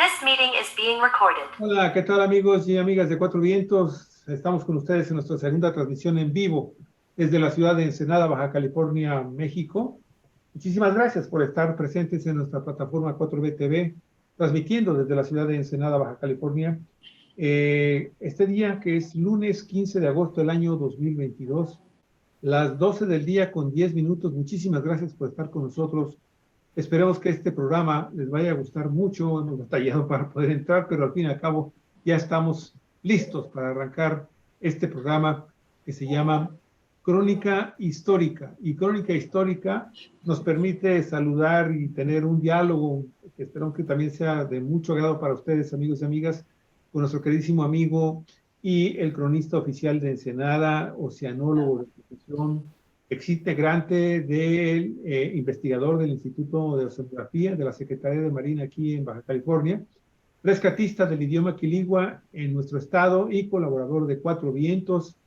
This meeting is being recorded. Hola, ¿qué tal amigos y amigas de Cuatro Vientos? Estamos con ustedes en nuestra segunda transmisión en vivo desde la ciudad de Ensenada, Baja California, México. Muchísimas gracias por estar presentes en nuestra plataforma 4B TV, transmitiendo desde la ciudad de Ensenada, Baja California. Este día, que es lunes 15 de agosto del año 2022, las 12 del día con 10 minutos. Muchísimas gracias por estar con nosotros. Esperemos que este programa les vaya a gustar mucho. Hemos batallado para poder entrar, pero al fin y al cabo ya estamos listos para arrancar este programa que se llama Crónica Histórica. Y Crónica Histórica nos permite saludar y tener un diálogo que esperamos que también sea de mucho agrado para ustedes, amigos y amigas, con nuestro queridísimo amigo y el cronista oficial de Ensenada, oceanólogo de profesión, ex integrante del investigador del Instituto de Oceanografía de la Secretaría de Marina aquí en Baja California, rescatista del idioma quiligua en nuestro estado y colaborador de Cuatro Vientos,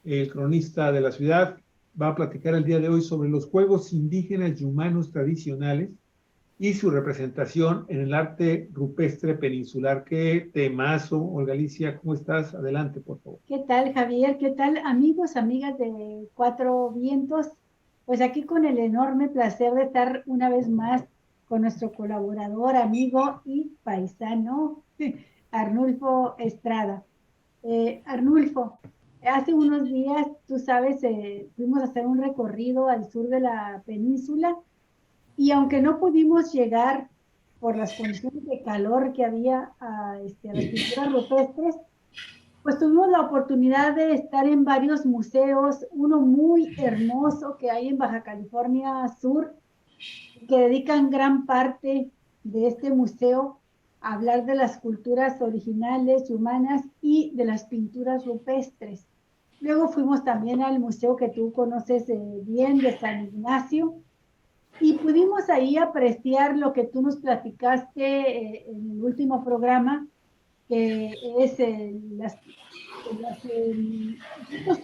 el cronista de la ciudad. Va a platicar el día de hoy sobre los juegos indígenas y humanos tradicionales y su representación en el arte rupestre peninsular. Qué temazo, Olga Alicia, ¿cómo estás? Adelante, por favor. ¿Qué tal, Javier? ¿Qué tal, amigos, amigas de Cuatro Vientos? Pues aquí con el enorme placer de estar una vez más con nuestro colaborador, amigo y paisano, Arnulfo Estrada. Arnulfo, hace unos días, tú sabes, fuimos a hacer un recorrido al sur de la península y aunque no pudimos llegar por las condiciones de calor que había a las pinturas rupestres, pues tuvimos la oportunidad de estar en varios museos, uno muy hermoso que hay en Baja California Sur, que dedican gran parte de este museo a hablar de las culturas originales y humanas y de las pinturas rupestres. Luego fuimos también al museo que tú conoces bien, de San Ignacio, y pudimos ahí apreciar lo que tú nos platicaste en el último programa, que es los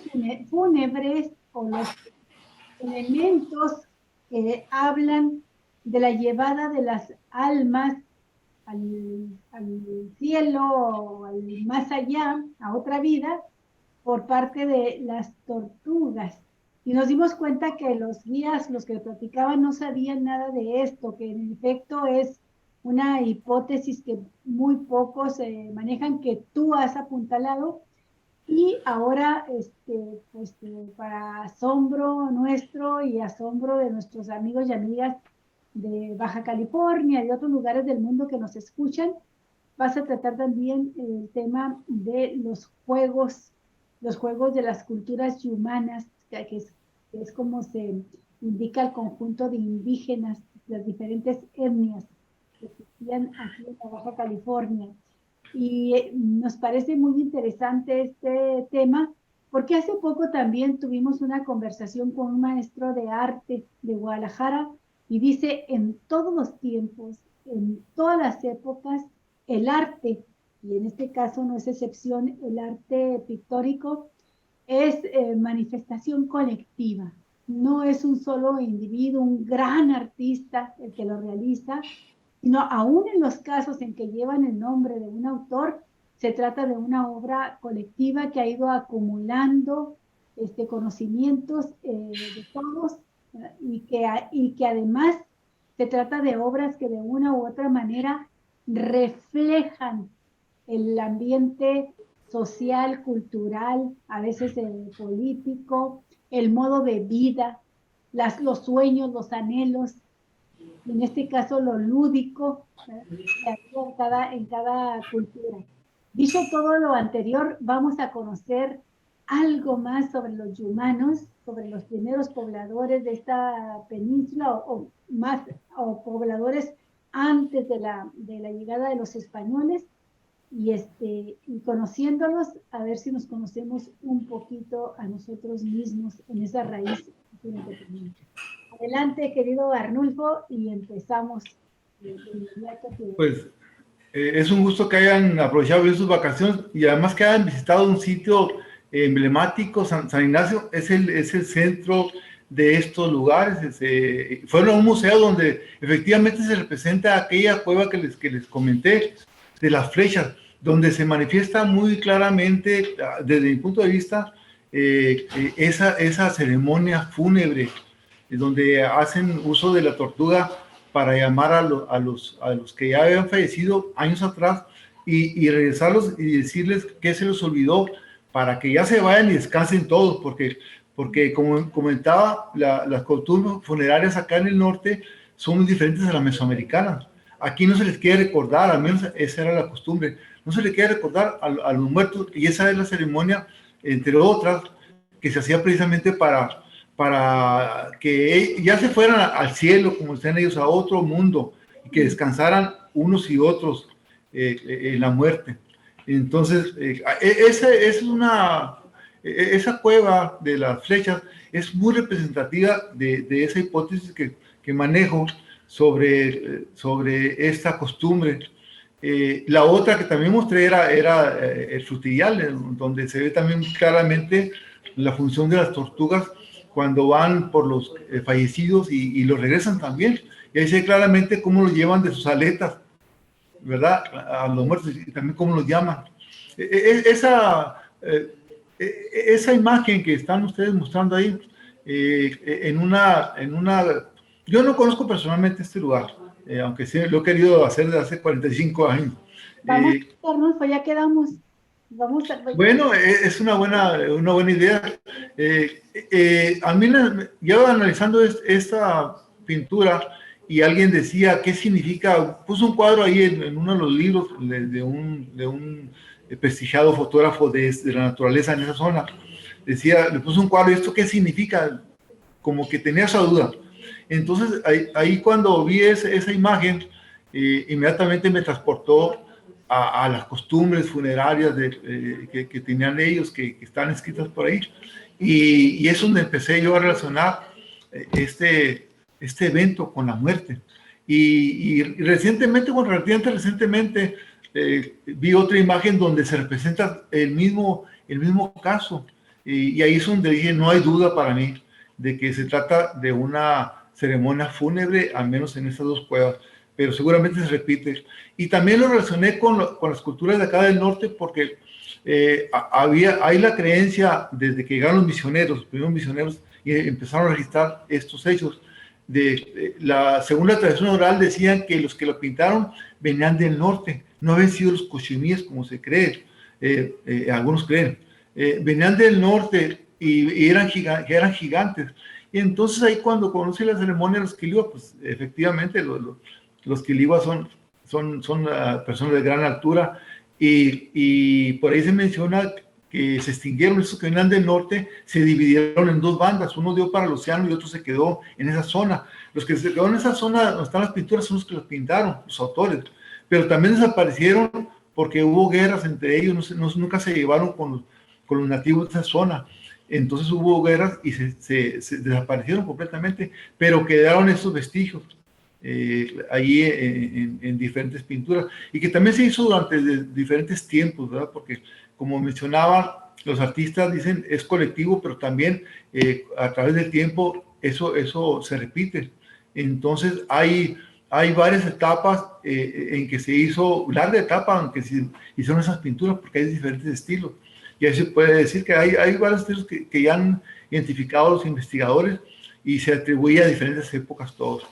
fúnebres o los elementos que hablan de la llevada de las almas al cielo o al más allá, a otra vida, por parte de las tortugas. Y nos dimos cuenta que los guías, los que platicaban, no sabían nada de esto, que en efecto es una hipótesis que muy pocos manejan, que tú has apuntalado. Y ahora, pues, para asombro nuestro y asombro de nuestros amigos y amigas de Baja California y de otros lugares del mundo que nos escuchan, vas a tratar también el tema de los juegos de las culturas humanas, que es como se indica el conjunto de indígenas, las diferentes etnias que existían aquí en la Baja California. Y nos parece muy interesante este tema, porque hace poco también tuvimos una conversación con un maestro de arte de Guadalajara, y dice: en todos los tiempos, en todas las épocas, el arte, y en este caso no es excepción, el arte pictórico, es manifestación colectiva. No es un solo individuo, un gran artista el que lo realiza, sino aún en los casos en que llevan el nombre de un autor, se trata de una obra colectiva que ha ido acumulando conocimientos de todos, y que además se trata de obras que de una u otra manera reflejan el ambiente social, cultural, a veces político, el modo de vida, los sueños, los anhelos, en este caso lo lúdico, en cada cultura. Dicho todo lo anterior, vamos a conocer algo más sobre los yumanos, sobre los primeros pobladores de esta península, o pobladores antes de la llegada de los españoles, y conociéndolos, a ver si nos conocemos un poquito a nosotros mismos en esa raíz. Adelante, querido Arnulfo, y empezamos. Pues es un gusto que hayan aprovechado bien sus vacaciones y además que hayan visitado un sitio emblemático. San Ignacio es el centro de estos lugares. Fueron a un museo donde efectivamente se representa aquella cueva que les comenté, de las flechas, donde se manifiesta muy claramente, desde mi punto de vista, esa ceremonia fúnebre, donde hacen uso de la tortuga para llamar a los que ya habían fallecido años atrás y regresarlos y decirles que se les olvidó, para que ya se vayan y descansen todos, porque como comentaba, las costumbres funerarias acá en el norte son muy diferentes a las mesoamericanas. Aquí no se les quiere recordar, al menos esa era la costumbre, no se les quiere recordar a los muertos, y esa es la ceremonia, entre otras, que se hacía precisamente para que ya se fueran al cielo, como están ellos, a otro mundo, y que descansaran unos y otros en la muerte. Entonces, esa cueva de las flechas es muy representativa de esa hipótesis que manejo sobre esta costumbre. La otra que también mostré era el Frutillar, donde se ve también claramente la función de las tortugas cuando van por los fallecidos y los regresan también. Y ahí se ve claramente cómo los llevan de sus aletas, ¿verdad? A los muertos, y también cómo los llaman. Esa imagen que están ustedes mostrando ahí, yo no conozco personalmente este lugar, aunque sí lo he querido hacer desde hace 45 años. Vamos a quedarnos, pues ya quedamos. Bueno, es una buena idea. A mí, yo analizando esta pintura, y alguien decía, ¿qué significa? Puso un cuadro ahí en uno de los libros de un prestigiado fotógrafo de la naturaleza en esa zona. Decía, le puso un cuadro, ¿y esto qué significa? Como que tenía esa duda. Entonces, ahí cuando vi esa imagen, inmediatamente me transportó a las costumbres funerarias que tenían ellos, que están escritas por ahí. Y es donde empecé yo a relacionar este evento con la muerte. Y recientemente, bueno, relativamente recientemente, vi otra imagen donde se representa el mismo caso. Y ahí es donde dije, no hay duda para mí de que se trata de una ceremonia fúnebre, al menos en estas dos cuevas, pero seguramente se repite. Y también lo relacioné con las culturas de acá del norte, porque hay la creencia, desde que llegaron los primeros misioneros, y empezaron a registrar estos hechos, según la tradición oral, decían que los que lo pintaron venían del norte, no habían sido los cochimíes como se cree, algunos creen, venían del norte y eran gigantes. Y entonces ahí cuando conocí la ceremonia de los Quilihuas, pues efectivamente los Quilihuas son personas de gran altura, y por ahí se menciona que se extinguieron. Esos que venían del norte se dividieron en dos bandas, uno dio para el océano y otro se quedó en esa zona. Los que se quedaron en esa zona donde están las pinturas son los que los pintaron, los autores, pero también desaparecieron porque hubo guerras entre ellos, nunca se llevaron con los nativos de esa zona. Entonces hubo guerras y se desaparecieron completamente, pero quedaron esos vestigios allí en diferentes pinturas, y que también se hizo durante diferentes tiempos, ¿verdad? Porque, como mencionaba, los artistas dicen es colectivo, pero también a través del tiempo eso se repite. Entonces hay varias etapas en que se hizo, larga etapa en que se hicieron esas pinturas, porque hay diferentes estilos. Y ahí se puede decir que hay varios estilos que ya han identificado los investigadores, y se atribuye a diferentes épocas todos.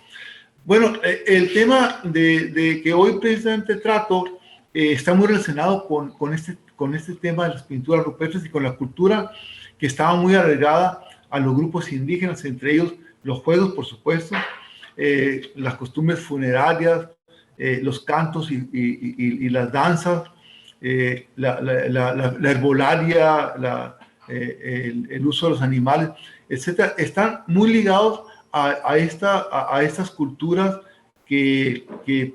Bueno, el tema de que hoy precisamente trato está muy relacionado con este tema de las pinturas rupestres y con la cultura que estaba muy arraigada a los grupos indígenas, entre ellos los juegos, por supuesto, las costumbres funerarias, los cantos y las danzas, la herbolaria, el uso de los animales, etcétera, están muy ligados a estas culturas que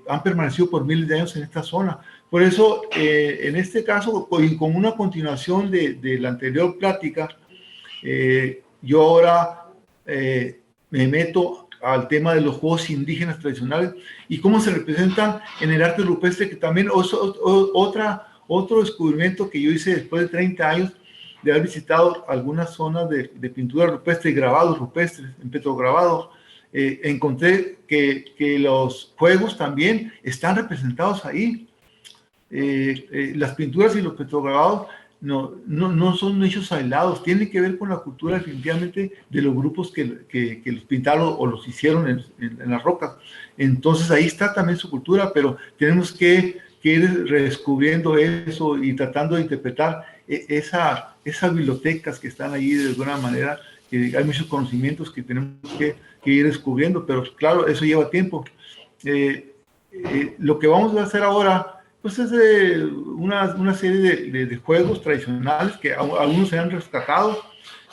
han permanecido por miles de años en esta zona. Por eso, en este caso, como una continuación de la anterior plática, yo ahora me meto al tema de los juegos indígenas tradicionales y cómo se representan en el arte rupestre, que también es otro descubrimiento que yo hice después de 30 años de haber visitado algunas zonas de pintura rupestre y grabados rupestres, en petrograbados, encontré que los juegos también están representados ahí. Las pinturas y los petrograbados no son hechos aislados, tienen que ver con la cultura definitivamente de los grupos que los pintaron o los hicieron en las rocas. Entonces ahí está también su cultura, pero tenemos que ir redescubriendo eso y tratando de interpretar esas bibliotecas que están ahí de alguna manera. Hay muchos conocimientos que tenemos que ir descubriendo, pero claro, eso lleva tiempo. Lo que vamos a hacer ahora pues es una serie de juegos tradicionales que algunos se han rescatado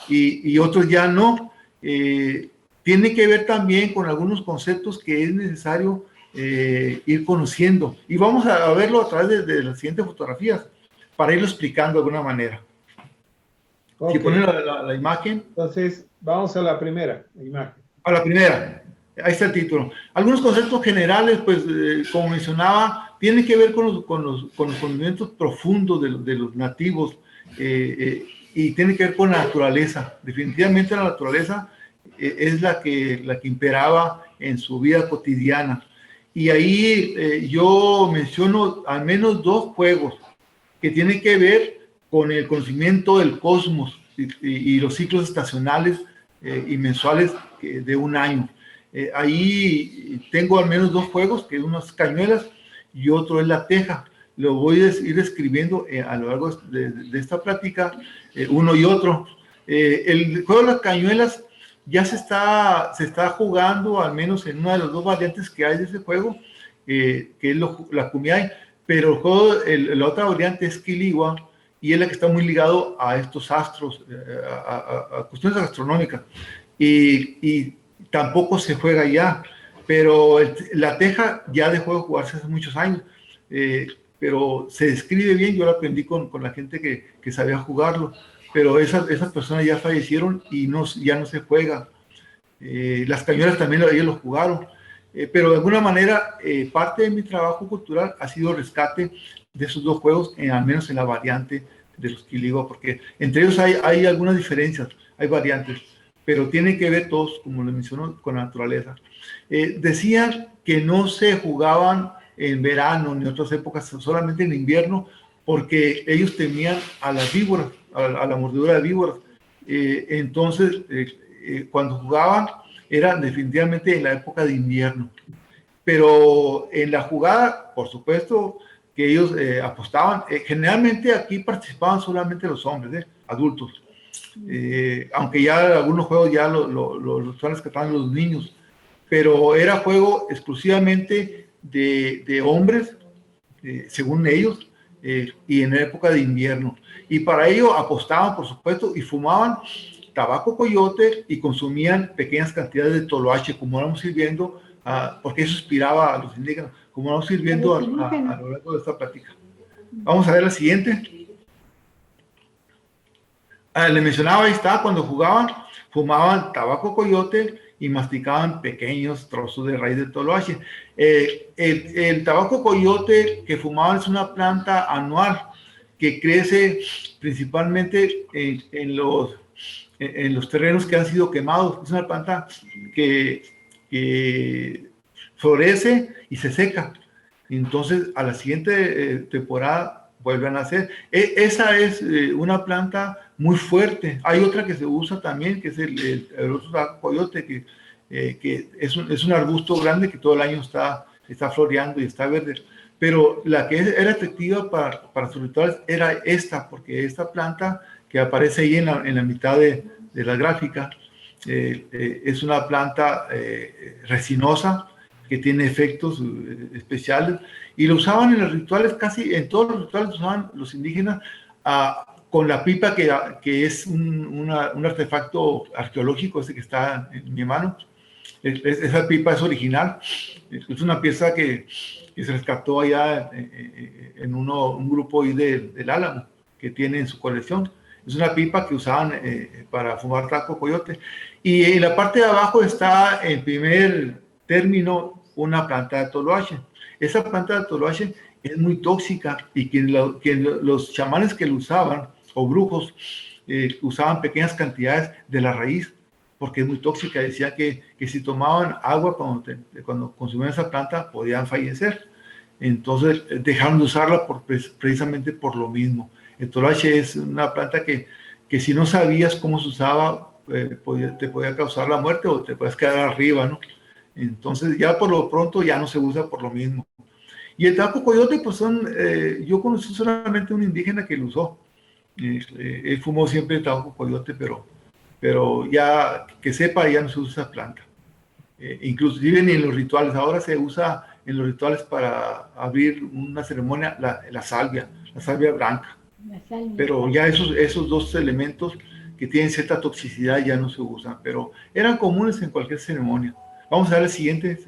y otros ya no. Tiene que ver también con algunos conceptos que es necesario ir conociendo. Y vamos a verlo a través de las siguientes fotografías para irlo explicando de alguna manera. Okay. Si ponen la imagen. Entonces, vamos a la primera imagen. A la primera. Ahí está el título. Algunos conceptos generales, pues, como mencionaba, tienen que ver con los conocimientos profundos de los nativos y tienen que ver con la naturaleza. Definitivamente la naturaleza es la que imperaba en su vida cotidiana. Y ahí yo menciono al menos 2 juegos que tienen que ver con el conocimiento del cosmos y los ciclos estacionales y mensuales de un año. Ahí tengo al menos 2 juegos, que uno es cañuelas y otro es la teja. Lo voy a ir escribiendo a lo largo de esta plática, uno y otro. El juego de las cañuelas ya se está jugando, al menos en una de las 2 variantes que hay de ese juego, que es la Kumeyaay, pero el juego, la otra variante es Quiligua, y es la que está muy ligado a estos astros, a cuestiones astronómicas. Y tampoco se juega ya, pero la teja ya dejó de jugarse hace muchos años, pero se describe bien. Yo lo aprendí con la gente que sabía jugarlo, pero esas personas ya fallecieron y ya no se juega. Las cañuelas también ellos lo jugaron, pero de alguna manera parte de mi trabajo cultural ha sido rescate de esos 2 juegos, al menos en la variante de los Quiligua, porque entre ellos hay algunas diferencias, hay variantes, pero tienen que ver todos, como les menciono, con la naturaleza. Decían que no se jugaban en verano ni en otras épocas, solamente en invierno, porque ellos temían a las víboras, a la mordedura de víboras. Entonces, cuando jugaban, era definitivamente en la época de invierno. Pero en la jugada, por supuesto, que ellos apostaban. Generalmente aquí participaban solamente los hombres, adultos. Aunque ya algunos juegos ya los están rescatando los niños, pero era juego exclusivamente de hombres, según ellos, y en la época de invierno. Y para ello apostaban, por supuesto, y fumaban tabaco coyote y consumían pequeñas cantidades de toloache, como vamos a ir viendo, porque eso inspiraba a los indígenas, como vamos a ir viendo a lo largo de esta plática. Vamos a ver la siguiente. Le mencionaba, ahí está, cuando jugaban, fumaban tabaco coyote y masticaban pequeños trozos de raíz de toloache. El tabaco coyote que fumaban es una planta anual que crece principalmente en los terrenos que han sido quemados. Es una planta que florece y se seca. Entonces, a la siguiente temporada vuelven a nacer. Esa es una planta muy fuerte. Hay otra que se usa también, que es el tabaco coyote, que es un arbusto grande que todo el año está floreando y está verde. Pero la que era efectiva para sus rituales era esta, porque esta planta que aparece ahí en la mitad de la gráfica es una planta resinosa que tiene efectos especiales, y lo usaban en los rituales, casi en todos los rituales usaban los indígenas con la pipa, que es un artefacto arqueológico, ese que está en mi mano. Esa pipa es original, es una pieza que se rescató allá en un grupo ahí del Álamo, que tiene en su colección. Es una pipa que usaban para fumar tabaco coyote. Y en la parte de abajo está, en primer término, una planta de toloache. Esa planta de toloache es muy tóxica, y los chamanes que lo usaban, o brujos, usaban pequeñas cantidades de la raíz, porque es muy tóxica. Decía que si tomaban agua cuando consumían esa planta podían fallecer. Entonces dejaron de usarla precisamente por lo mismo. El toloache es una planta que si no sabías cómo se usaba, te podía causar la muerte o te puedes quedar arriba, ¿no? Entonces ya por lo pronto ya no se usa por lo mismo. Y el tabaco coyote, pues yo conocí solamente un indígena que lo usó. Él fumó siempre el tabaco coyote, pero ya que sepa, ya no se usa esa planta. Inclusive ni en los rituales. Ahora se usa en los rituales para abrir una ceremonia la salvia blanca. Pero ya esos dos elementos que tienen cierta toxicidad ya no se usan, pero eran comunes en cualquier ceremonia. Vamos a ver el siguiente.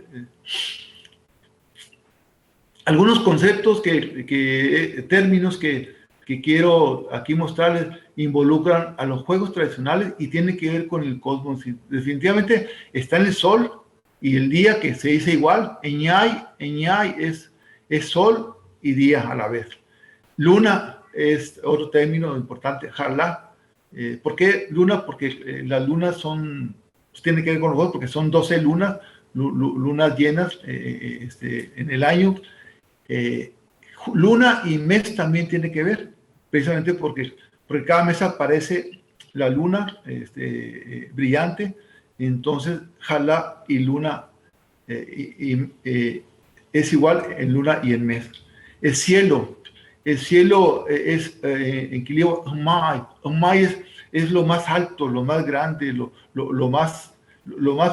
Algunos conceptos, términos que quiero aquí mostrarles involucran a los juegos tradicionales y tienen que ver con el cosmos. Definitivamente está en el sol y el día, que se dice igual. Eñay es sol y día a la vez. Luna es otro término importante, Jalá. ¿Por qué luna? Porque las lunas tienen que ver con los juegos, porque son 12 lunas llenas en el año. Luna y mes también tiene que ver, precisamente porque cada mes aparece la luna brillante. Entonces Jalá y luna es igual en luna y en mes. El cielo es en equilibrio. Umay es lo más alto, lo más grande, lo más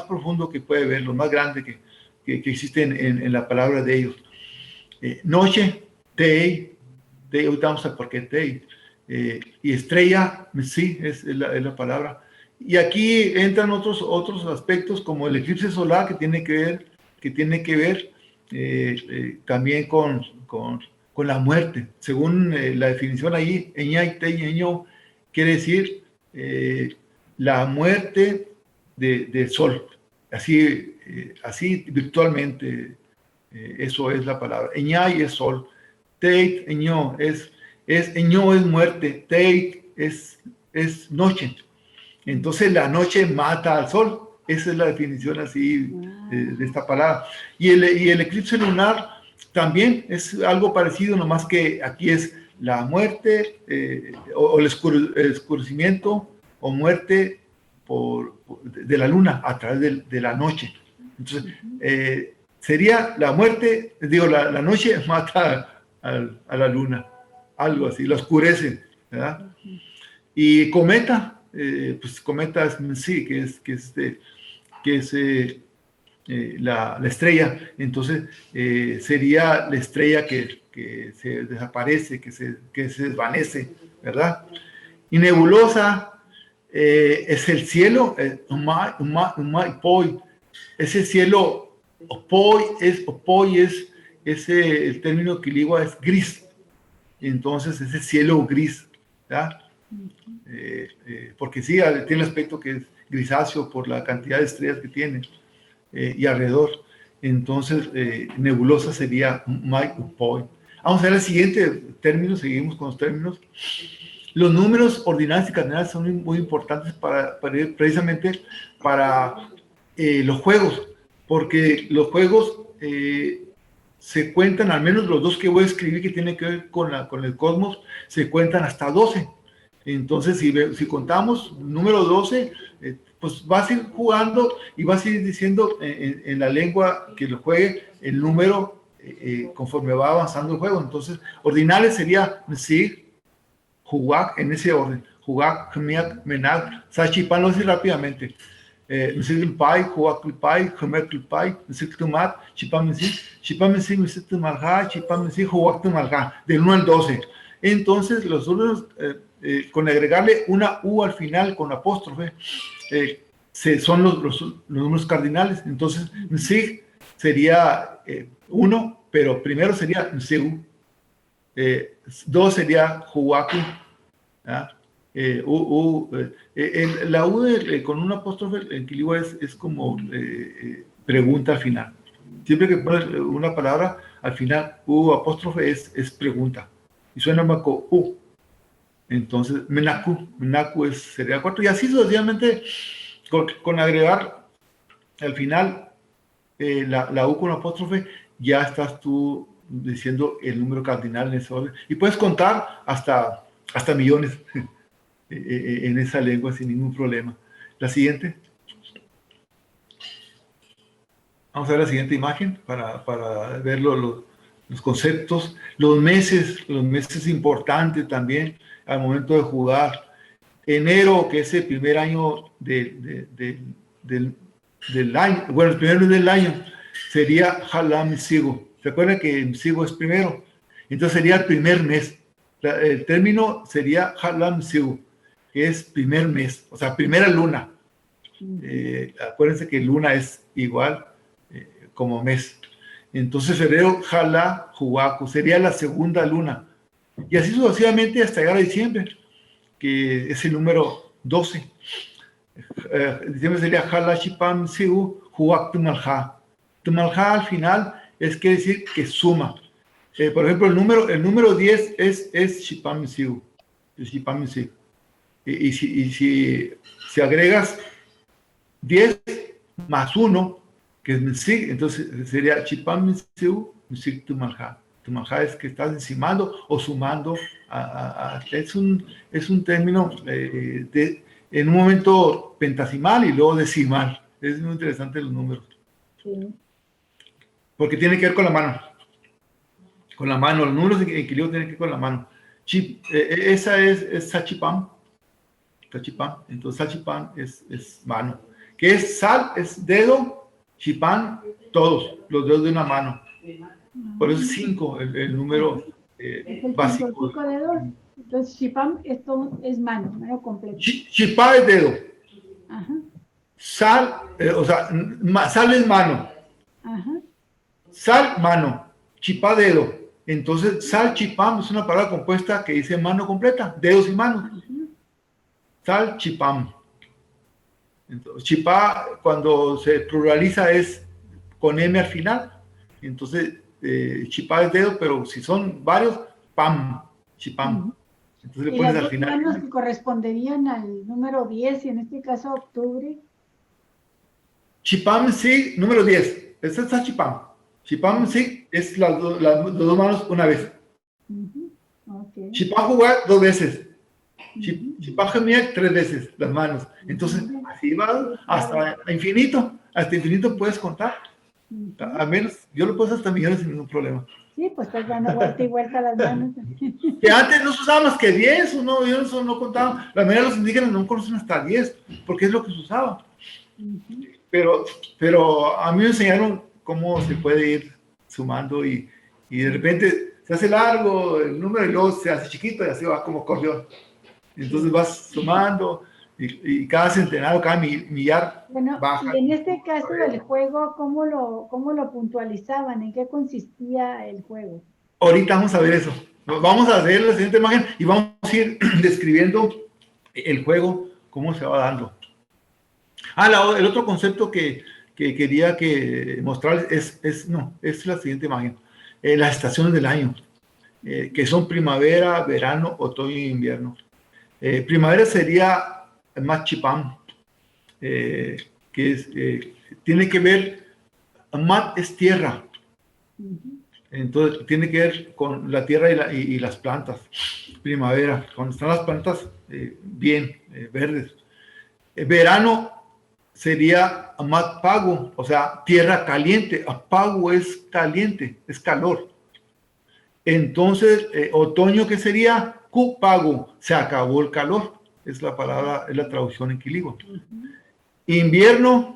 profundo que puede ver, lo más grande que existe en la palabra de ellos. Noche, Tei, ahorita vamos a por qué Tei, y estrella, sí, es la palabra. Y aquí entran otros aspectos como el eclipse solar, que tiene que ver también con la muerte. Según la definición ahí, Eñay, Tei, Eño, quiere decir la muerte del sol, así virtualmente. Eso es la palabra. Eñay es sol. Teit, Eño Eño es muerte. Teit es noche. Entonces la noche mata al sol. Esa es la definición así de esta palabra. Y el eclipse lunar también es algo parecido, nomás que aquí es la muerte o el escurecimiento o muerte de la luna a través de la noche. Entonces, sería la muerte, la noche mata a la luna, algo así, la oscurece, ¿verdad? Y cometa, pues cometa es sí, que es la estrella. Entonces sería la estrella que se desaparece, que se desvanece, ¿verdad? Y nebulosa es el cielo, ese cielo. Opoy es el término quiligua es gris. Entonces ese cielo gris, ¿verdad? Porque sí, tiene el aspecto que es grisáceo por la cantidad de estrellas que tiene y alrededor. Entonces nebulosa sería Mai Upoy. Vamos a ver el siguiente término. Seguimos con los términos. Los números ordinales y cardinales son muy importantes precisamente para los juegos, porque los juegos se cuentan, al menos los dos que voy a escribir que tienen que ver con el cosmos, se cuentan hasta 12. Entonces, si contamos número 12, pues vas a ir jugando y vas a ir diciendo en la lengua que lo juegue el número conforme va avanzando el juego. Entonces, ordinales sería Nsig, Huwak, en ese orden. Huwak, Khmiak, Menag, Sachipan, lo decir rápidamente. Nsig Pai, Huwak Pai, Khmek Pai, Nsig Tumat, Chipam Nsig, Nsig Tumalha, Chipam Nsig, Huwak Tumalha, del 1 al 12. Entonces, los números, con agregarle una U al final con apóstrofe, son los números cardinales. Entonces, Nsig sería 1, pero primero sería Nsegu. 2 sería Huwaku. La U con un apóstrofe en quiligua es como pregunta al final. Siempre que pones una palabra al final, U apóstrofe es pregunta. Y suena más como U. Entonces, Menacu sería 4. Y así sucesivamente, con agregar al final la U con apóstrofe, ya estás tú diciendo el número cardinal en ese orden. Y puedes contar hasta millones en esa lengua sin ningún problema. La siguiente. Vamos a ver la siguiente imagen para ver los conceptos. Los meses importantes también al momento de jugar. Enero, que es el primer año del año, bueno, el primer mes del año, sería Halam Sigo. ¿Se acuerdan que Sigo es primero? Entonces sería el primer mes. El término sería Halam Sigo, que es primer mes, o sea, primera luna. Acuérdense que luna es igual como mes. Entonces febrero, Jalá, Juaco, sería la segunda luna. Y así sucesivamente hasta llegar a diciembre, que es el número 12. Diciembre sería Jalá, Chipam, Siu, Juac, Tumalja. Tumalja al final quiere decir que suma. Por ejemplo, el número 10 es Chipam, Siu. Y si agregas 10 más 1, que es Misig, entonces sería Chipam Misig, Misig Tumalja. Tumalja es que estás encimando o sumando. Es un término en un momento pentasimal y luego decimal. Es muy interesante los números. Sí. Porque tiene que ver con la mano. Con la mano, los números en equilibrio tienen que ver con la mano. Esa es Sachipam. Entonces Sachipam es mano. Que es sal, es dedo, chipán, todos, los dedos de una mano. Por eso es 5, el número básico. 5 dedos. Entonces, chipán, esto es mano completo. Chipá es dedo. Ajá. Sal, o sea, sal es mano. Ajá. Sal, mano. Chipá, dedo. Entonces, sal, chipam es una palabra compuesta que dice mano completa, dedos y manos. Ajá. Sal, chipam. Entonces, chipá, cuando se pluraliza, es con M al final. Entonces, chipá es dedo, pero si son varios, pam, chipam. Entonces le pones al final. ¿Y las manos que corresponderían al número 10, y en este caso octubre? Chipam, sí, número 10. Esta está chipam. Chipam, sí, es las dos manos una vez. Okay. Chipam, jugar 2 veces. Chipam, gemiak 3 veces, las manos. Entonces, así va hasta infinito. Hasta infinito puedes contar. Al menos, yo lo puedo hacer hasta millones sin ningún problema. Sí, pues estás dando vuelta y vuelta a las manos. Que antes no se usaba más que 10, o no, yo no contaba. La mayoría de los indígenas no conocen hasta 10, porque es lo que se usaba. Pero a mí me enseñaron cómo se puede ir sumando y de repente se hace largo el número y luego se hace chiquito y así va como acordeón. Entonces vas sumando y cada centenar o cada millar baja. Y en este caso del juego, ¿cómo lo puntualizaban? ¿En qué consistía el juego? Ahorita vamos a ver eso. Vamos a ver la siguiente imagen y vamos a ir describiendo el juego, cómo se va dando. El otro concepto que quería mostrarles es la siguiente imagen. Las estaciones del año, que son primavera, verano, otoño e invierno. Primavera sería más chipam, que tiene que ver, mat es tierra. Entonces tiene que ver con la tierra y las plantas. Primavera, cuando están las plantas bien verdes. Verano sería Amat Pago, o sea, tierra caliente. Apago es caliente, es calor. Entonces, otoño, ¿qué sería? Cupago, se acabó el calor. Es la palabra, es la traducción en quiligua. Invierno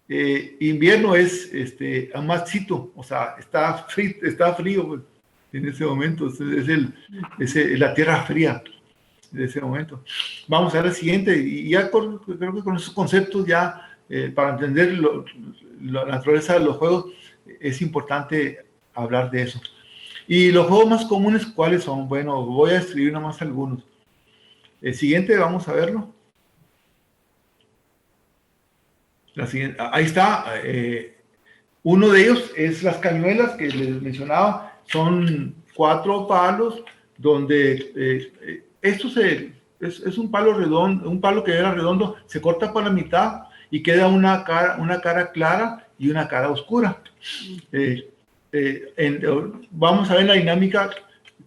es Amatzito, o sea, está frío pues, en ese momento. Es la tierra fría de ese momento. Vamos a ver el siguiente, y ya creo que con esos conceptos ya, para entender la naturaleza de los juegos, es importante hablar de eso. Y los juegos más comunes, ¿cuáles son? Bueno, voy a escribir nomás algunos. El siguiente, vamos a verlo. Ahí está. Uno de ellos es las cañuelas que les mencionaba. Son 4 palos donde esto es un palo redondo, un palo que era redondo, se corta por la mitad y queda una cara clara y una cara oscura. Vamos a ver la dinámica,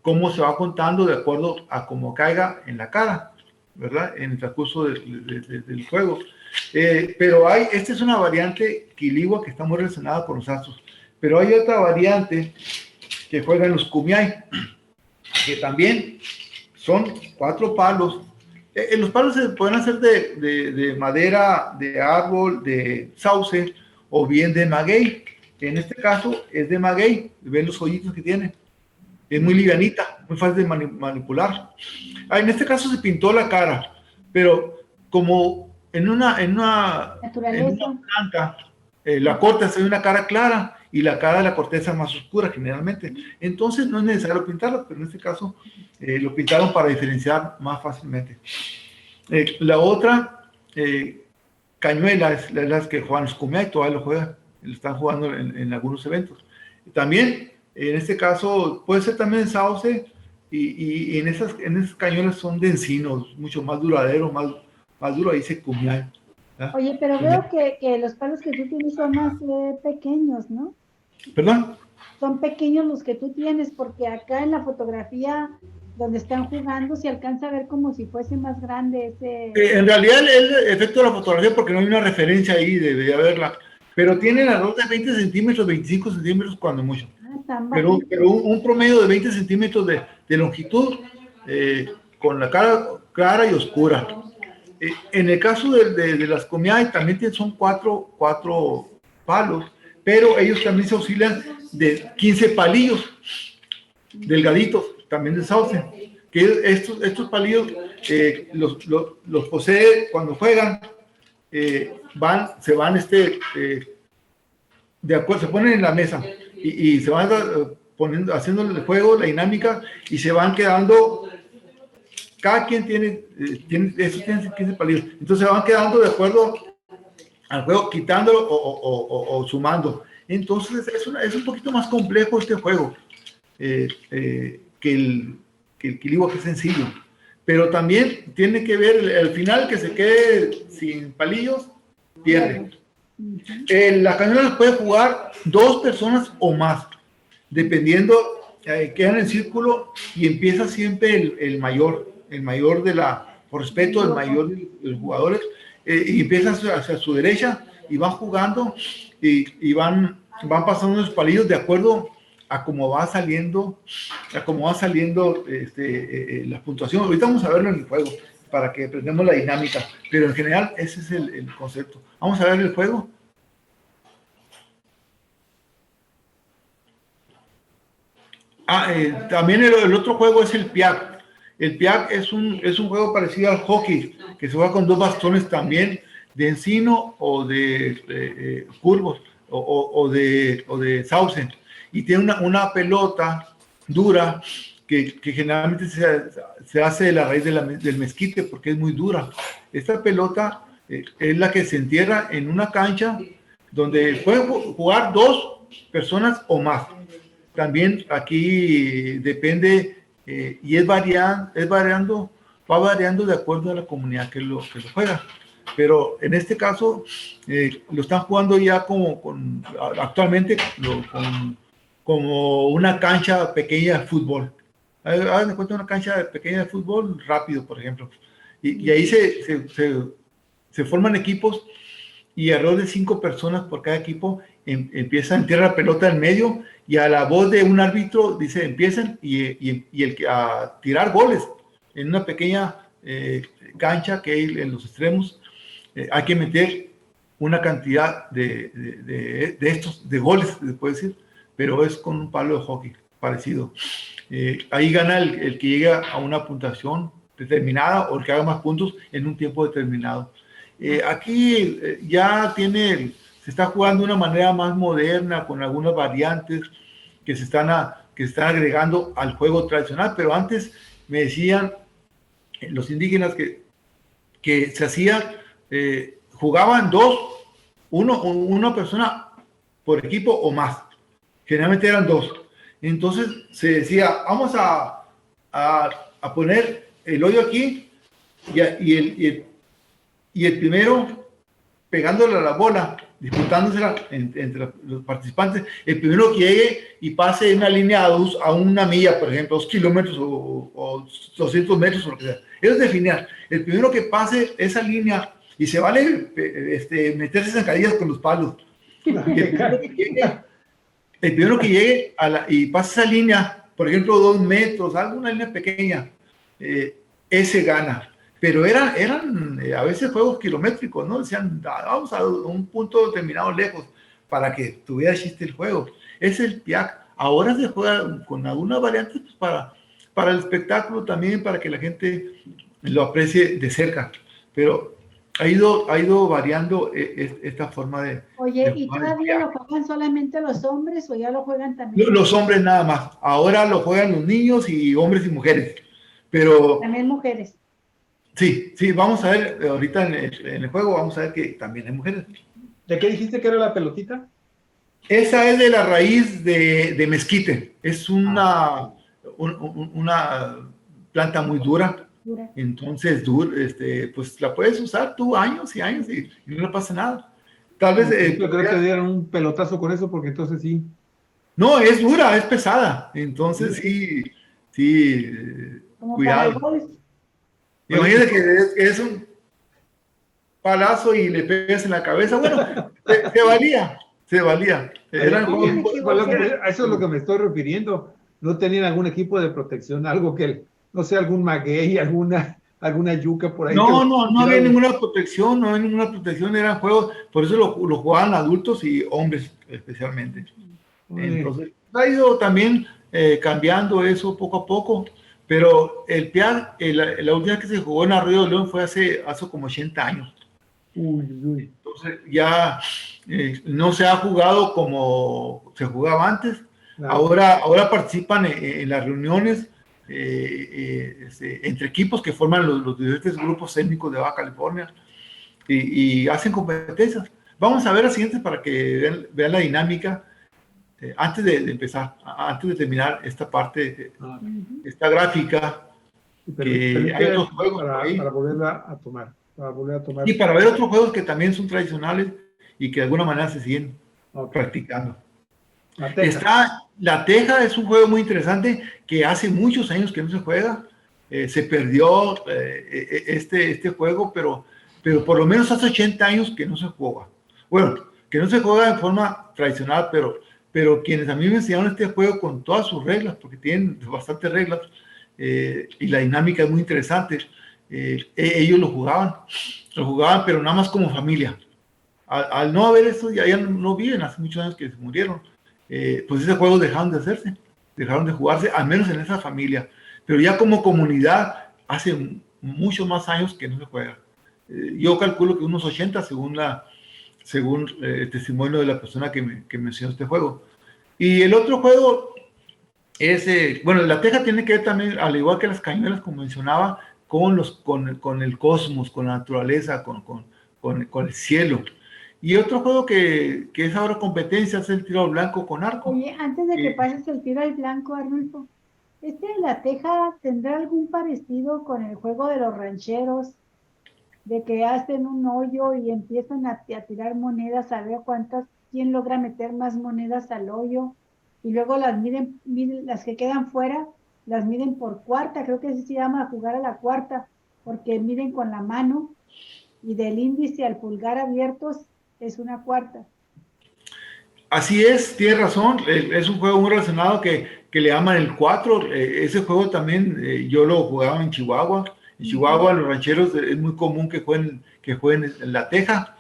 cómo se va contando de acuerdo a cómo caiga en la cara, ¿verdad? En el transcurso del juego. Pero esta es una variante quiligua que está muy relacionada con los astros. Pero hay otra variante que juegan los kumiai, que también son 4 palos. Los palos se pueden hacer de madera, de árbol, de sauce o bien de maguey. En este caso es de maguey. Ven los hoyitos que tiene. Es muy livianita, muy fácil de manipular. En este caso se pintó la cara, pero como en una planta, la corteza es una cara clara y la cara de la corteza más oscura generalmente. Entonces no es necesario pintarlo, pero en este caso lo pintaron para diferenciar más fácilmente. La otra cañuela es las que juegan los kumiai, todavía lo juegan, lo están jugando en algunos eventos. También, en este caso, puede ser también sauce y en esas cañuelas son de encino, mucho más duradero, más duro, ahí se kumiai. Oye, pero veo que los palos que tú tienes son más pequeños, ¿no? ¿Perdón? Son pequeños los que tú tienes, porque acá en la fotografía donde están jugando se alcanza a ver como si fuese más grande ese... En realidad el efecto de la fotografía, porque no hay una referencia ahí, debería haberla, pero tienen alrededor de 20 centímetros, 25 centímetros cuando mucho. Pero un promedio de 20 centímetros de longitud, con la cara clara y oscura. En el caso de las kumiai también son cuatro palos, pero ellos también se oscilan de 15 palillos delgaditos, también de sauce. Que estos palillos los posee cuando juegan, se van de acuerdo, se ponen en la mesa y se van haciendo el juego, la dinámica, y se van quedando. Cada quien tiene 15 palillos. Entonces se van quedando de acuerdo al juego, quitándolo o sumando. Entonces es un poquito más complejo este juego que el quiligua, que es sencillo. Pero también tiene que ver el final, que se quede sin palillos, pierde. La cañola la puede jugar 2 personas o más, dependiendo, quedan en círculo y empieza siempre el mayor por respeto del mayor de los jugadores, y empieza hacia su derecha y van jugando y van pasando los palillos de acuerdo a cómo va saliendo la puntuación. Ahorita vamos a verlo en el juego para que aprendamos la dinámica, pero en general ese es el concepto. Vamos a ver el juego. También el otro juego es el piak. El piak es un juego parecido al hockey, que se juega con 2 bastones también, de encino o de curvos o de sauce, y tiene una pelota dura que generalmente se hace de la raíz del mezquite, porque es muy dura. Esta pelota es la que se entierra en una cancha donde pueden jugar 2 personas o más. También aquí depende, y va variando de acuerdo a la comunidad que lo juega. Pero en este caso lo están jugando ya actualmente como una cancha pequeña de fútbol. Hagan de cuenta una cancha pequeña de fútbol rápido, por ejemplo. Y ahí se forman equipos, y alrededor de 5 personas por cada equipo empiezan a entierrar la pelota en medio, y a la voz de un árbitro dice empiezan, y a tirar goles en una pequeña cancha que hay en los extremos. Hay que meter una cantidad de goles, se puede decir, pero es con un palo de hockey parecido. Ahí gana el que llega a una puntuación determinada, o el que haga más puntos en un tiempo determinado. Aquí ya se está jugando de una manera más moderna, con algunas variantes que se están agregando al juego tradicional, pero antes me decían los indígenas que se hacía, jugaban una persona por equipo o más, generalmente eran 2. Entonces se decía, vamos a poner el hoyo aquí y el primero pegándole a la bola, disputándosela entre los participantes, el primero que llegue y pase en una línea a una milla, por ejemplo, 2 kilómetros o 200 metros o lo que sea. Eso es definir. El primero que pase esa línea, y se vale meterse zancadillas con los palos. El primero que llegue y pase esa línea, por ejemplo, 2 metros, alguna línea pequeña, ese gana. Pero eran a veces juegos kilométricos, ¿no? Decían, vamos a un punto determinado lejos para que tuviera chiste el juego. Es el PIAC. Ahora se juega con algunas variantes pues, para el espectáculo también, para que la gente lo aprecie de cerca. Pero ha ido variando esta forma de... Oye, de ¿y jugar todavía el lo PIAC. juegan solamente los hombres o ya lo juegan también? Los hombres nada más. Ahora lo juegan los niños y hombres y mujeres. Pero... También mujeres. Sí, vamos a ver, ahorita en el juego vamos a ver que también hay mujeres. ¿De qué dijiste que era la pelotita? Esa es de la raíz de mezquite. Es una planta muy dura. Entonces, pues la puedes usar tú años y años y no le pasa nada. Tal vez... Yo creo que dieron un pelotazo con eso porque entonces sí. No, es dura, es pesada. Entonces sí, Como cuidado. para el golf. Imagínate que es un palazo y le pegas en la cabeza. Bueno, se valía. Eran juegos A eso es lo que me estoy refiriendo. ¿No tenían algún equipo de protección? Algo que, no sé, algún maguey, alguna yuca por ahí. No había ninguna protección, eran juegos, por eso lo jugaban adultos y hombres especialmente. Entonces, ha ido también cambiando eso poco a poco. Pero el PIAC, la última vez que se jugó en Arroyo de León fue hace como 80 años. Entonces ya no se ha jugado como se jugaba antes. Claro. Ahora participan en las reuniones entre equipos que forman los diferentes grupos étnicos de Baja California y hacen competencias. Vamos a ver las siguientes para que vean la dinámica. Antes de empezar, antes de terminar esta parte, esta gráfica, que hay otros juegos para volverla a tomar. Y para ver otros juegos que también son tradicionales y que de alguna manera se siguen practicando. La teja es un juego muy interesante que hace muchos años que no se juega. Se perdió este juego, pero por lo menos hace 80 años que no se juega. Bueno, que no se juega de forma tradicional, pero quienes a mí me enseñaron este juego con todas sus reglas, porque tienen bastantes reglas, y la dinámica es muy interesante, ellos lo jugaban, pero nada más como familia. Al no haber eso, ya no viven, hace muchos años que se murieron, pues ese juego dejaron de hacerse, dejaron de jugarse, al menos en esa familia, pero ya como comunidad, hace muchos más años que no se juega. Yo calculo que unos 80 según el testimonio de la persona que mencionó este juego. Y el otro juego es, la teja tiene que ver también, al igual que las cañuelas, como mencionaba, con el cosmos, con la naturaleza, con el cielo. Y otro juego que es ahora competencia es el tiro al blanco con arco. Oye, antes de que pases el tiro al blanco, Arnulfo, de la teja tendrá algún parecido con el juego de los rancheros? De que hacen un hoyo y empiezan a tirar monedas a ver quién logra meter más monedas al hoyo, y luego las miden, las que quedan fuera, las miden por cuarta, creo que así se llama jugar a la cuarta, porque miden con la mano, y del índice al pulgar abiertos es una cuarta. Así es, tiene razón, es un juego muy relacionado que le llaman el 4, ese juego también yo lo jugaba en Chihuahua. En Chihuahua, los rancheros es muy común que jueguen en la teja,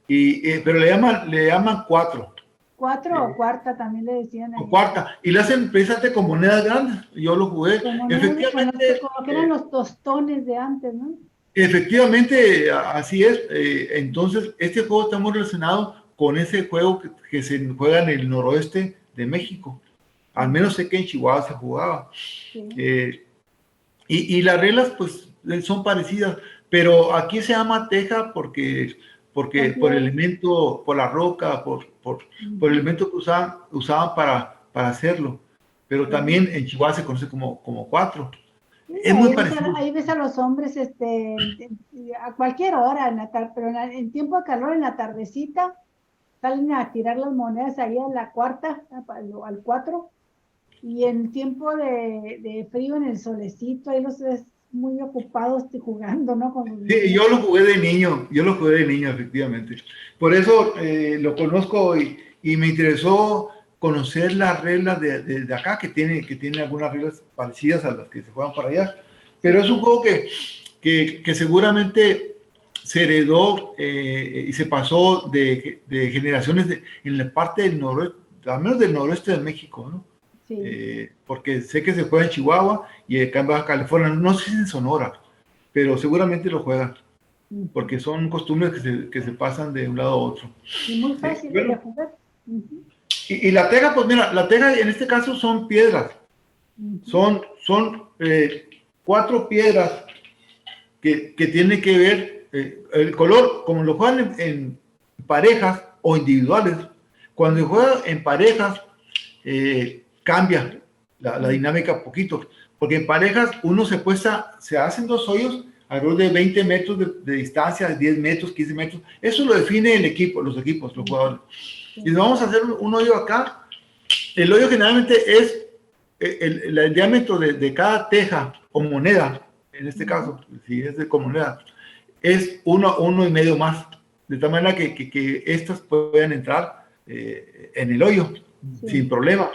pero le llaman 4. 4 o cuarta también le decían. O cuarta, y le hacen precisamente con monedas grandes. Yo lo jugué. Efectivamente. Como que eran los tostones de antes, ¿no? Efectivamente, así es. Entonces, este juego está muy relacionado con ese juego que se juega en el noroeste de México. Al menos sé que en Chihuahua se jugaba. Sí. Y las reglas, pues, son parecidas, pero aquí se llama teja porque por el elemento, por la roca, por el elemento que usaban para hacerlo. Pero también en Chihuahua se conoce como 4. Sí, Es muy parecido. ahí ves a los hombres a cualquier hora, pero en tiempo de calor, en la tardecita, salen a tirar las monedas ahí a la cuarta, al 4, y en tiempo de frío, en el solecito, ahí los ves muy ocupados jugando, ¿no? Con los Sí, niños. yo lo jugué de niño, efectivamente. Por eso lo conozco y me interesó conocer las reglas de acá, que tiene algunas reglas parecidas a las que se juegan por allá. Pero es un juego que seguramente se heredó y se pasó de generaciones en la parte del noroeste, al menos del noroeste de México, ¿no? Sí. Porque sé que se juega en Chihuahua y acá en Baja California, no sé si en Sonora, pero seguramente lo juegan, porque son costumbres que se pasan de un lado a otro. Y muy fácil de Bueno, jugar. y la teja, pues mira, la teja en este caso son piedras, son 4 piedras que tienen que ver, el color, como lo juegan en parejas o individuales, cuando juegan en parejas, cambia la dinámica poquito, porque en parejas uno se hacen 2 hoyos alrededor de 20 metros de distancia, 10 metros, 15 metros, eso lo define el equipo, los jugadores. Y vamos a hacer un hoyo acá, el hoyo generalmente es el diámetro de cada teja o moneda, en este caso, si es de moneda, es 1,5 más, de tal manera que estas puedan entrar en el hoyo sin problema.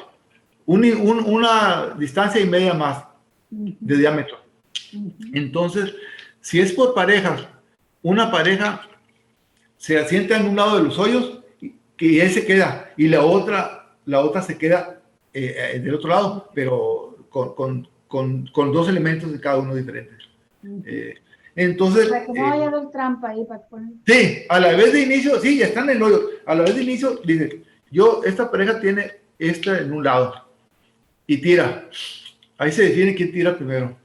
Una distancia y media más de diámetro. Entonces, si es por parejas, una pareja se asienta en un lado de los hoyos que él se queda y la otra se queda del otro lado, pero con 2 elementos de cada uno diferentes. Entonces, para que no vaya a haber trampa ahí. Sí, a la vez de inicio, sí, ya están en el hoyo. A la vez de inicio, dice, esta pareja tiene esta en un lado y tira. Ahí se define quién tira primero.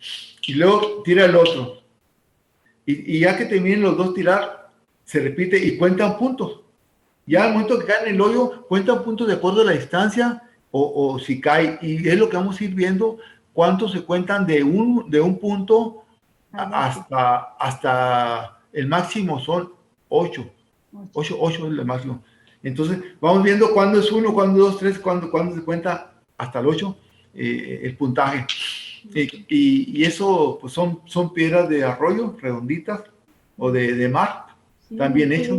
Y luego tira el otro. Y ya que terminen los dos tirar, se repite y cuentan puntos. Ya al momento que caen en el hoyo, cuentan puntos de acuerdo a la distancia o si cae. Y es lo que vamos a ir viendo, cuántos se cuentan de un punto hasta el máximo son 8. 8 es el máximo. Entonces, vamos viendo cuándo es 1, cuándo 2, 3, cuándo se cuenta hasta el 8 el puntaje. Y eso pues son piedras de arroyo, redonditas, o de mar, también hechas.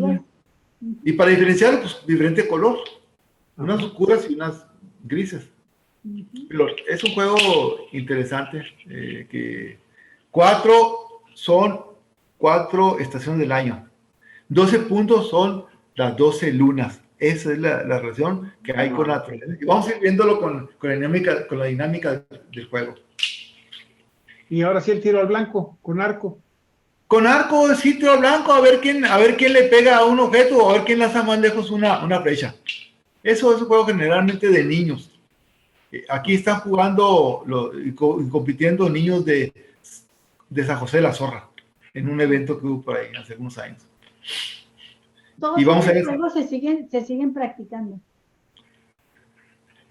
Y para diferenciar, pues diferente color, unas oscuras y unas grises. Pero es un juego interesante, que 4 son 4 estaciones del año. 12 puntos son las 12 lunas. Esa es la relación que hay con la naturaleza. Y vamos a ir viéndolo con la dinámica del juego. Y ahora sí el tiro al blanco, con arco. Con arco, sí, tiro al blanco, a ver quién le pega a un objeto o a ver quién lanza más lejos una flecha. Eso es un juego generalmente de niños. Aquí están jugando y compitiendo niños de San José de la Zorra, en un evento que hubo por ahí hace unos años. Todos los juegos se siguen practicando.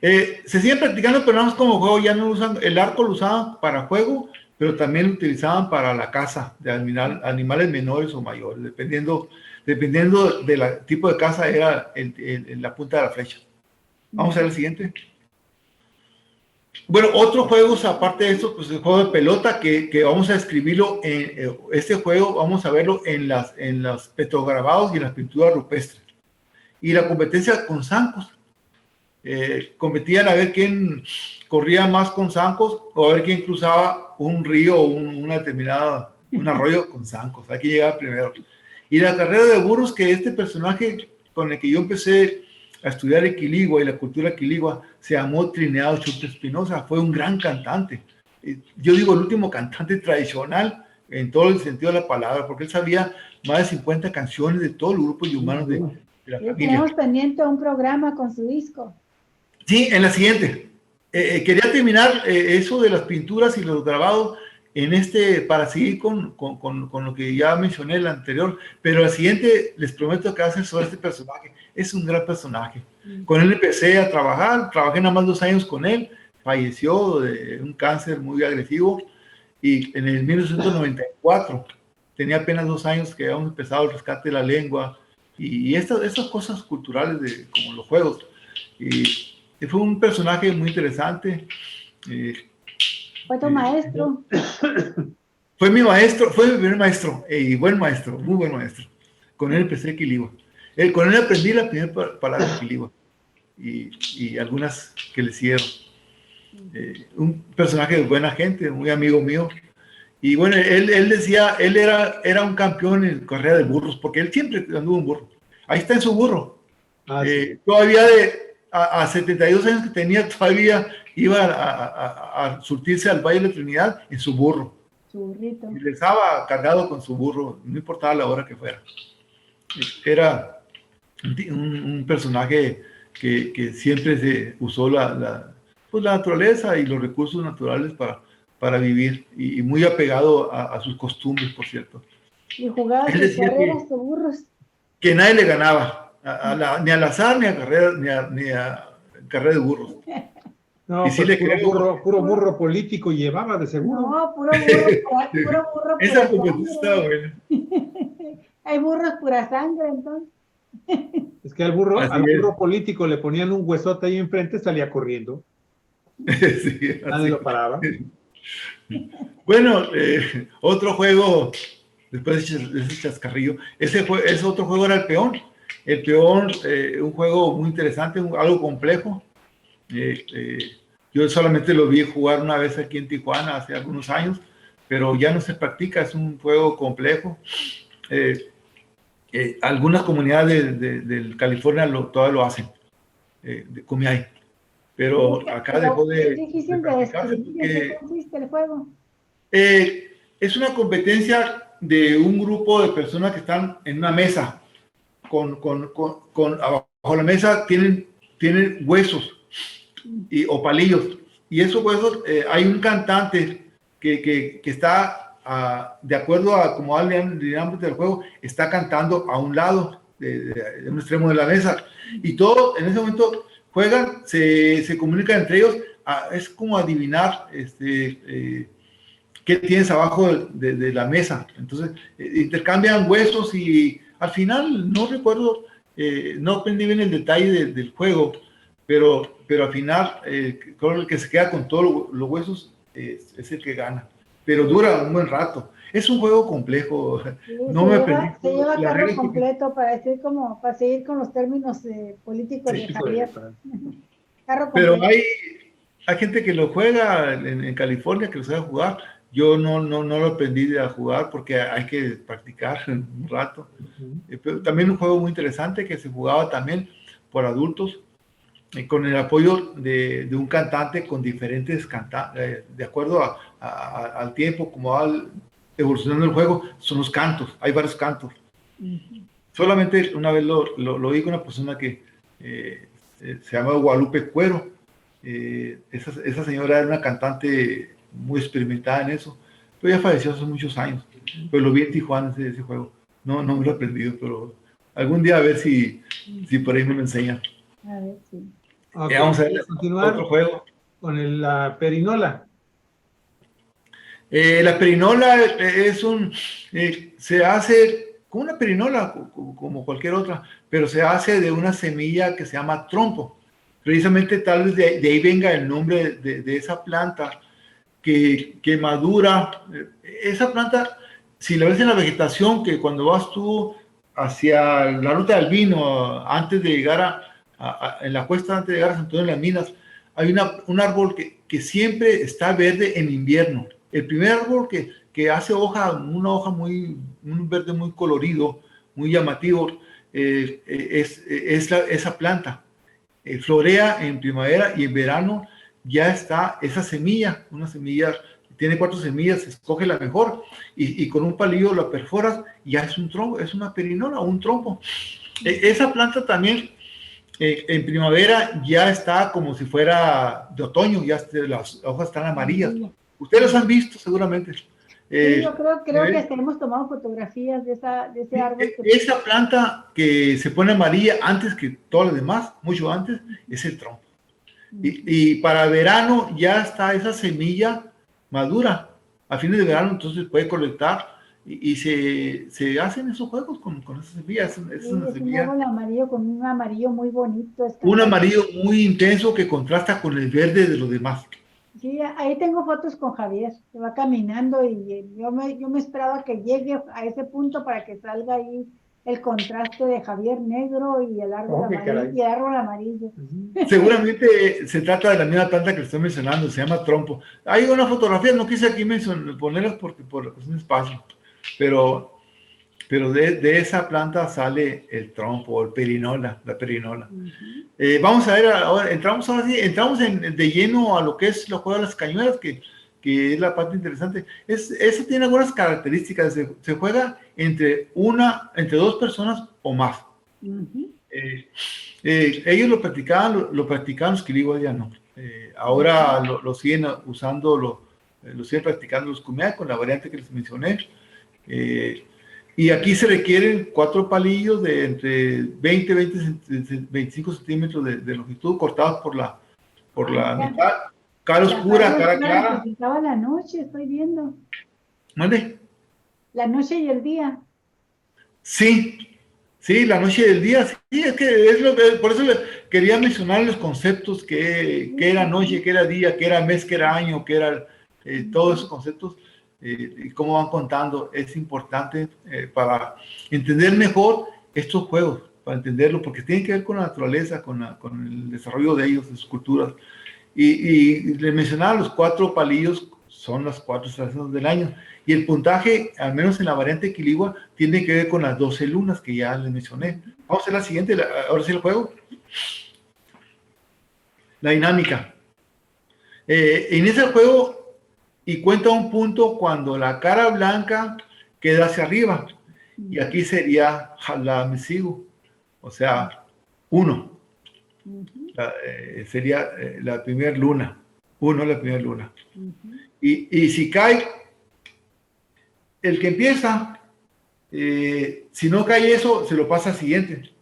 Se siguen practicando, pero no más como juego. Ya no usan, el arco lo usaban para juego, pero también lo utilizaban para la caza de animales menores o mayores, dependiendo del tipo de caza, era la punta de la flecha. Vamos a ver el siguiente. Bueno, otros juegos aparte de esto, pues el juego de pelota, que vamos a escribirlo en este juego, vamos a verlo en los petrograbados y en las pinturas rupestres. Y la competencia con zancos. Competían a ver quién corría más con zancos o a ver quién cruzaba un río o un arroyo con zancos. Aquí llegaba primero. Y la carrera de burros, que este personaje con el que yo empecé a estudiar Equiligua y la cultura Equiligua se llamó Trinidad Ochoa Espinosa, fue un gran cantante. Yo digo el último cantante tradicional en todo el sentido de la palabra, porque él sabía más de 50 canciones de todo el grupo de humanos de la familia. Tenemos pendiente un programa con su disco. Sí, en la siguiente. Quería terminar eso de las pinturas y los grabados para seguir con lo que ya mencioné en el anterior, pero la siguiente les prometo que va a ser sobre este personaje. Es un gran personaje. Con él empecé a trabajar, trabajé nada más 2 años con él, falleció de un cáncer muy agresivo y en el 1994, tenía apenas 2 años que habíamos empezado el rescate de la lengua y estas cosas culturales como los juegos. Y fue un personaje muy interesante. Fue tu maestro. Fue mi maestro, fue mi primer maestro, y buen maestro, muy buen maestro. Con él empecé Quiligua. Con él aprendí la primera palabra de Quiligua y algunas que le hicieron. Un personaje de buena gente, muy amigo mío. Y bueno, él decía, él era un campeón en carrera de burros, porque él siempre anduvo en burro. Ahí está en su burro. Sí. Todavía a 72 años que tenía, todavía iba a surtirse al Valle de la Trinidad en su burro. Su burrito. Y regresaba cargado con su burro, no importaba la hora que fuera. Era un personaje que siempre se usó pues la naturaleza y los recursos naturales para vivir, y muy apegado a sus costumbres, por cierto. Y jugaba sus carreras de burros. Que nadie le ganaba, ni al azar, ni a carrera de burros. No, y sí pues le puro burro político llevaba de seguro. No, puro burro. Esa competencia estaba buena. Hay burros pura sangre, entonces. Es que al burro político le ponían un huesote ahí enfrente, salía corriendo. Sí, nadie lo paraba. Bueno, otro juego, después de ese chascarrillo, ese otro juego era el peón. El peón, un juego muy interesante, algo complejo. Yo solamente lo vi jugar una vez aquí en Tijuana hace algunos años, pero ya no se practica, es un juego complejo. Algunas comunidades de California todavía lo hacen, de Kumeyaay, pero acá dejó de practicarse porque consiste el juego? es una competencia de un grupo de personas que están en una mesa, abajo la mesa tienen huesos o palillos, y esos huesos, hay un cantante que está de acuerdo a como el dinámico del juego, está cantando a un lado de un extremo de la mesa, y todos en ese momento juegan, se comunican entre ellos, es como adivinar qué tienes abajo de la mesa. Entonces intercambian huesos, y al final no recuerdo, no aprendí bien el detalle del juego, pero al final creo que el que se queda con todos los huesos es el que gana, pero dura un buen rato. Es un juego complejo. Sí, no me aprendí. Se lleva carro completo para seguir con los términos políticos de Javier. Carro completo. Pero hay gente que lo juega en California, que lo sabe jugar. Yo no lo aprendí a jugar porque hay que practicar un rato. Pero también un juego muy interesante que se jugaba también por adultos, con el apoyo de un cantante con diferentes cantantes, de acuerdo al tiempo, como va evolucionando el juego, son los cantos, hay varios cantos. Solamente una vez lo vi con una persona que se llama Guadalupe Cuero. Esa señora era una cantante muy experimentada en eso, pero ya falleció hace muchos años, pero lo vi en Tijuana ese juego. No me lo he aprendido, pero algún día a ver si por ahí me lo enseñan. A ver, sí. Okay, vamos a ver continuar otro juego. Con la perinola. La perinola se hace con una perinola como cualquier otra, pero se hace de una semilla que se llama trompo. Precisamente tal vez de ahí venga el nombre de esa planta que madura. Esa planta, si la ves en la vegetación, que cuando vas tú hacia la ruta del vino, antes de llegar en la cuesta, antes de llegar a San Antonio de las Minas, hay un árbol que siempre está verde en invierno. El primer árbol que hace un verde muy colorido, muy llamativo, es esa planta. Florea en primavera, y en verano ya está esa semilla, una semilla, tiene 4 semillas, escoge la mejor, y con un palillo la perforas, y ya es un tronco, es una perinola o un trompo. Esa planta también en primavera ya está como si fuera de otoño, ya las hojas están amarillas. Ustedes las han visto seguramente. Sí, yo creo que hemos tomado fotografías de ese árbol. Esa planta que se pone amarilla antes que todas las demás, mucho antes, es el tronco. Y para verano ya está esa semilla madura, a fines de verano, entonces puede colectar y se hacen esos juegos con esas semillas. Sí, es un árbol amarillo con un amarillo muy bonito. Un amarillo muy intenso que contrasta con el verde de los demás. Sí, ahí tengo fotos con Javier, que va caminando y yo me esperaba que llegue a ese punto para que salga ahí el contraste de Javier negro y el árbol amarillo. Y el árbol amarillo. Seguramente se trata de la misma planta que le estoy mencionando, se llama trompo. Hay una fotografía, no quise aquí ponerlas porque por un espacio, pero de esa planta sale el trompo, el perinola, la perinola. Vamos a ver, ahora entramos de lleno a lo que es los juegos de las cañuelas, que es la parte interesante. Eso tiene algunas características. Se juega entre dos personas o más. Ellos lo practicaban los quilihuas, ya no. Ahora lo siguen usando, lo siguen practicando los cumeac con la variante que les mencioné. Y aquí se requieren 4 palillos de entre 25 centímetros de longitud, cortados por la mitad, cara oscura, cara clara. Estaba la noche, estoy viendo. ¿Mande? La noche y el día. Sí, la noche y el día. Sí, es que por eso quería mencionar los conceptos que era noche, que era día, que era mes, que era año, que era todos esos conceptos. Y cómo van contando, es importante para entender mejor estos juegos, para entenderlo, porque tienen que ver con la naturaleza, con el desarrollo de ellos, de sus culturas. Y les mencionaba, los 4 palillos son las 4 estaciones del año, y el puntaje, al menos en la variante quiligua, tiene que ver con las 12 lunas que ya les mencioné. Vamos a hacer la siguiente, ahora sí el juego. La dinámica. En ese juego, y cuenta un punto cuando la cara blanca queda hacia arriba. Y aquí sería Jalamizigu, o sea, 1. Sería la primera luna. 1 la primera luna. Y si cae, el que empieza, si no cae eso, se lo pasa al siguiente.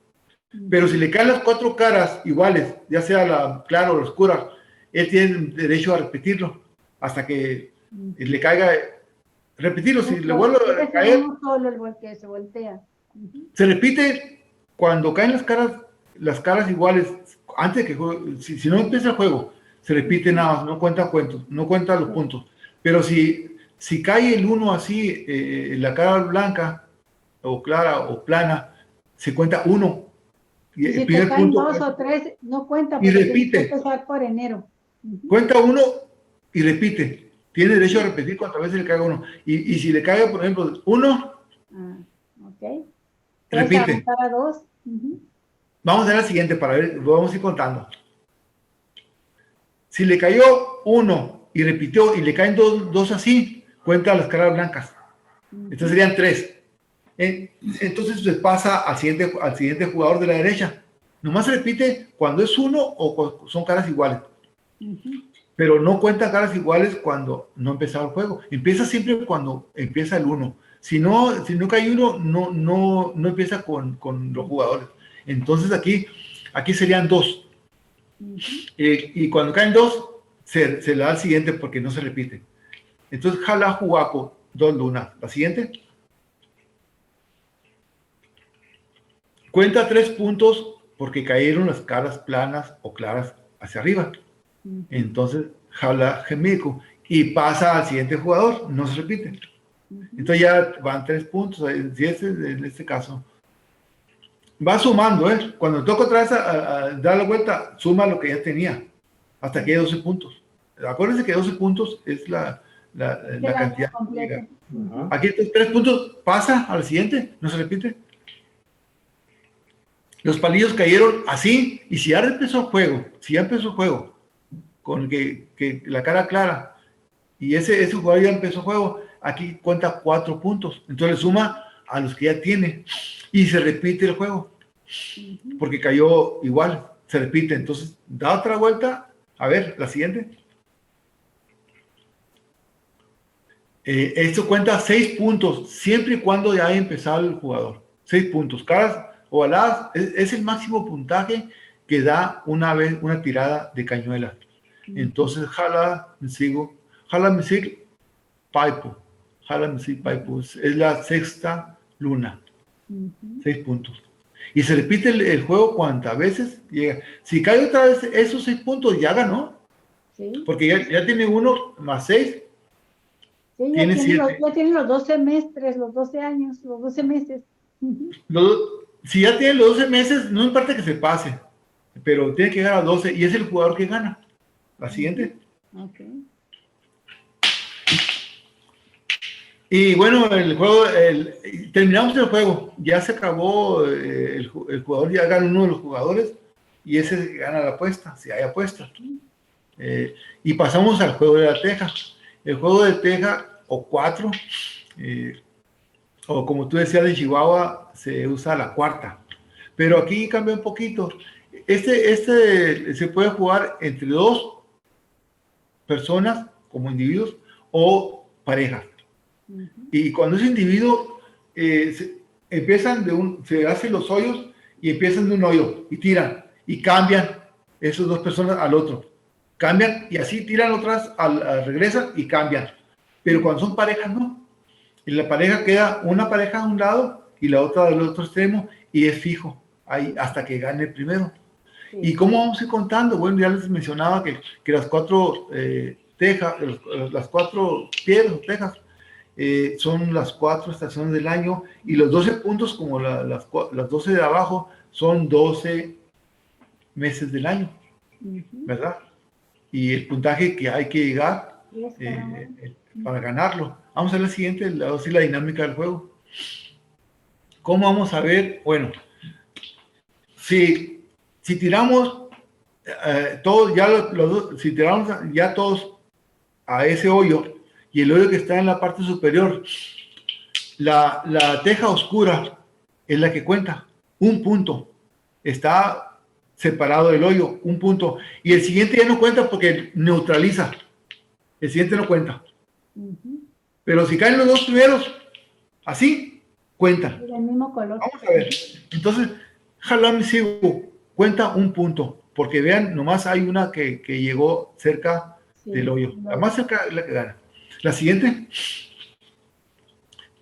Pero si le caen las 4 caras iguales, ya sea la clara o la oscura, él tiene derecho a repetirlo hasta que le caiga, repetirlo, si le vuelve a caer, se voltea. Se repite cuando caen las caras iguales, antes de que juegue, si no empieza el juego, se repite nada más, no cuenta cuentos, no cuenta los puntos, pero si cae el 1 así, la cara blanca, o clara, o plana, se cuenta 1, y el primer punto 2 o 3, no cuenta, y repite, empezar por enero. Cuenta 1 y repite. Tiene derecho a repetir cuantas veces le caiga 1. Y si le caiga, por ejemplo, 1, ok. Repite. Para 2. Vamos a la siguiente para ver, vamos a ir contando. Si le cayó 1 y repitió y le caen 2 así, cuenta las caras blancas. Entonces serían 3. Entonces se pasa al siguiente jugador de la derecha. Nomás se repite cuando es 1 o son caras iguales. Pero no cuenta caras iguales cuando no empezaba el juego. Empieza siempre cuando empieza el 1. Si no cae 1, no empieza con los jugadores. Entonces aquí serían 2. Y cuando caen 2, se le da al siguiente porque no se repite. Entonces jala jugaco, 2 lunas. La siguiente. Cuenta 3 puntos porque cayeron las caras planas o claras hacia arriba. Entonces jala gemico y pasa al siguiente jugador, no se repite. Entonces ya van 3 puntos. Si en este caso va sumando, cuando toca otra vez a dar la vuelta, suma lo que ya tenía hasta que hay 12 puntos. Acuérdense que 12 puntos es la cantidad completa. Aquí 3 puntos, pasa al siguiente, no se repite. Los palillos cayeron así, y si ya empezó el juego, con que la cara clara, y ese jugador ya empezó el juego, aquí cuenta 4 puntos, entonces le suma a los que ya tiene, y se repite el juego, porque cayó igual, se repite, entonces da otra vuelta, a ver, la siguiente. Esto cuenta 6 puntos, siempre y cuando ya haya empezado el jugador, 6 puntos, caras ovaladas, es el máximo puntaje que da una tirada de cañuela. Entonces, jala, me sigo, Paipo. Halamsi Paipo. Es la sexta luna. 6 puntos. Y se repite el juego cuantas veces llega. Si cae otra vez esos 6 puntos, ya ganó. Sí. Porque ya tiene 1 más 6. Sí, Tiene 7. ya tiene los 12 semestres, los 12 años, los 12 meses. Si ya tiene los 12 meses, no importa que se pase, pero tiene que llegar a 12 y es el jugador que gana. La siguiente. Okay. Y bueno, el juego, terminamos el juego, ya se acabó, el jugador ya gana uno de los jugadores y ese gana la apuesta, si hay apuesta. Y pasamos al juego de la teja. El juego de teja o 4, o como tú decías de Chihuahua, se usa la cuarta. Pero aquí cambia un poquito. Este se puede jugar entre 2 personas como individuos o parejas. Y cuando es individuo, se hacen los hoyos y empiezan de un hoyo y tiran y cambian esas 2 personas al otro. Cambian y así tiran otras, regresan y cambian. Pero cuando son parejas, no. Y la pareja queda una pareja a un lado y la otra del otro extremo y es fijo ahí hasta que gane el primero. Sí. ¿Y cómo vamos a ir contando? Bueno, ya les mencionaba que las 4 tejas, las 4 piedras o tejas, son las 4 estaciones del año y los 12 puntos, como las 12 de abajo, son 12 meses del año, ¿verdad? Y el puntaje que hay que llegar para ganarlo. Vamos a ver la siguiente, la dinámica del juego. ¿Cómo vamos a ver? Bueno, si tiramos todos, si tiramos ya todos a ese hoyo, y el hoyo que está en la parte superior, la teja oscura es la que cuenta, 1 punto. Está separado del hoyo, 1 punto. Y el siguiente ya no cuenta porque neutraliza. El siguiente no cuenta. Pero si caen los 2 primeros, así, cuentan. El mismo color. Vamos a ver. Entonces, Halam Sigu cuenta 1 punto. Porque vean, nomás hay una que llegó cerca del hoyo. La más cerca es la que gana. La siguiente.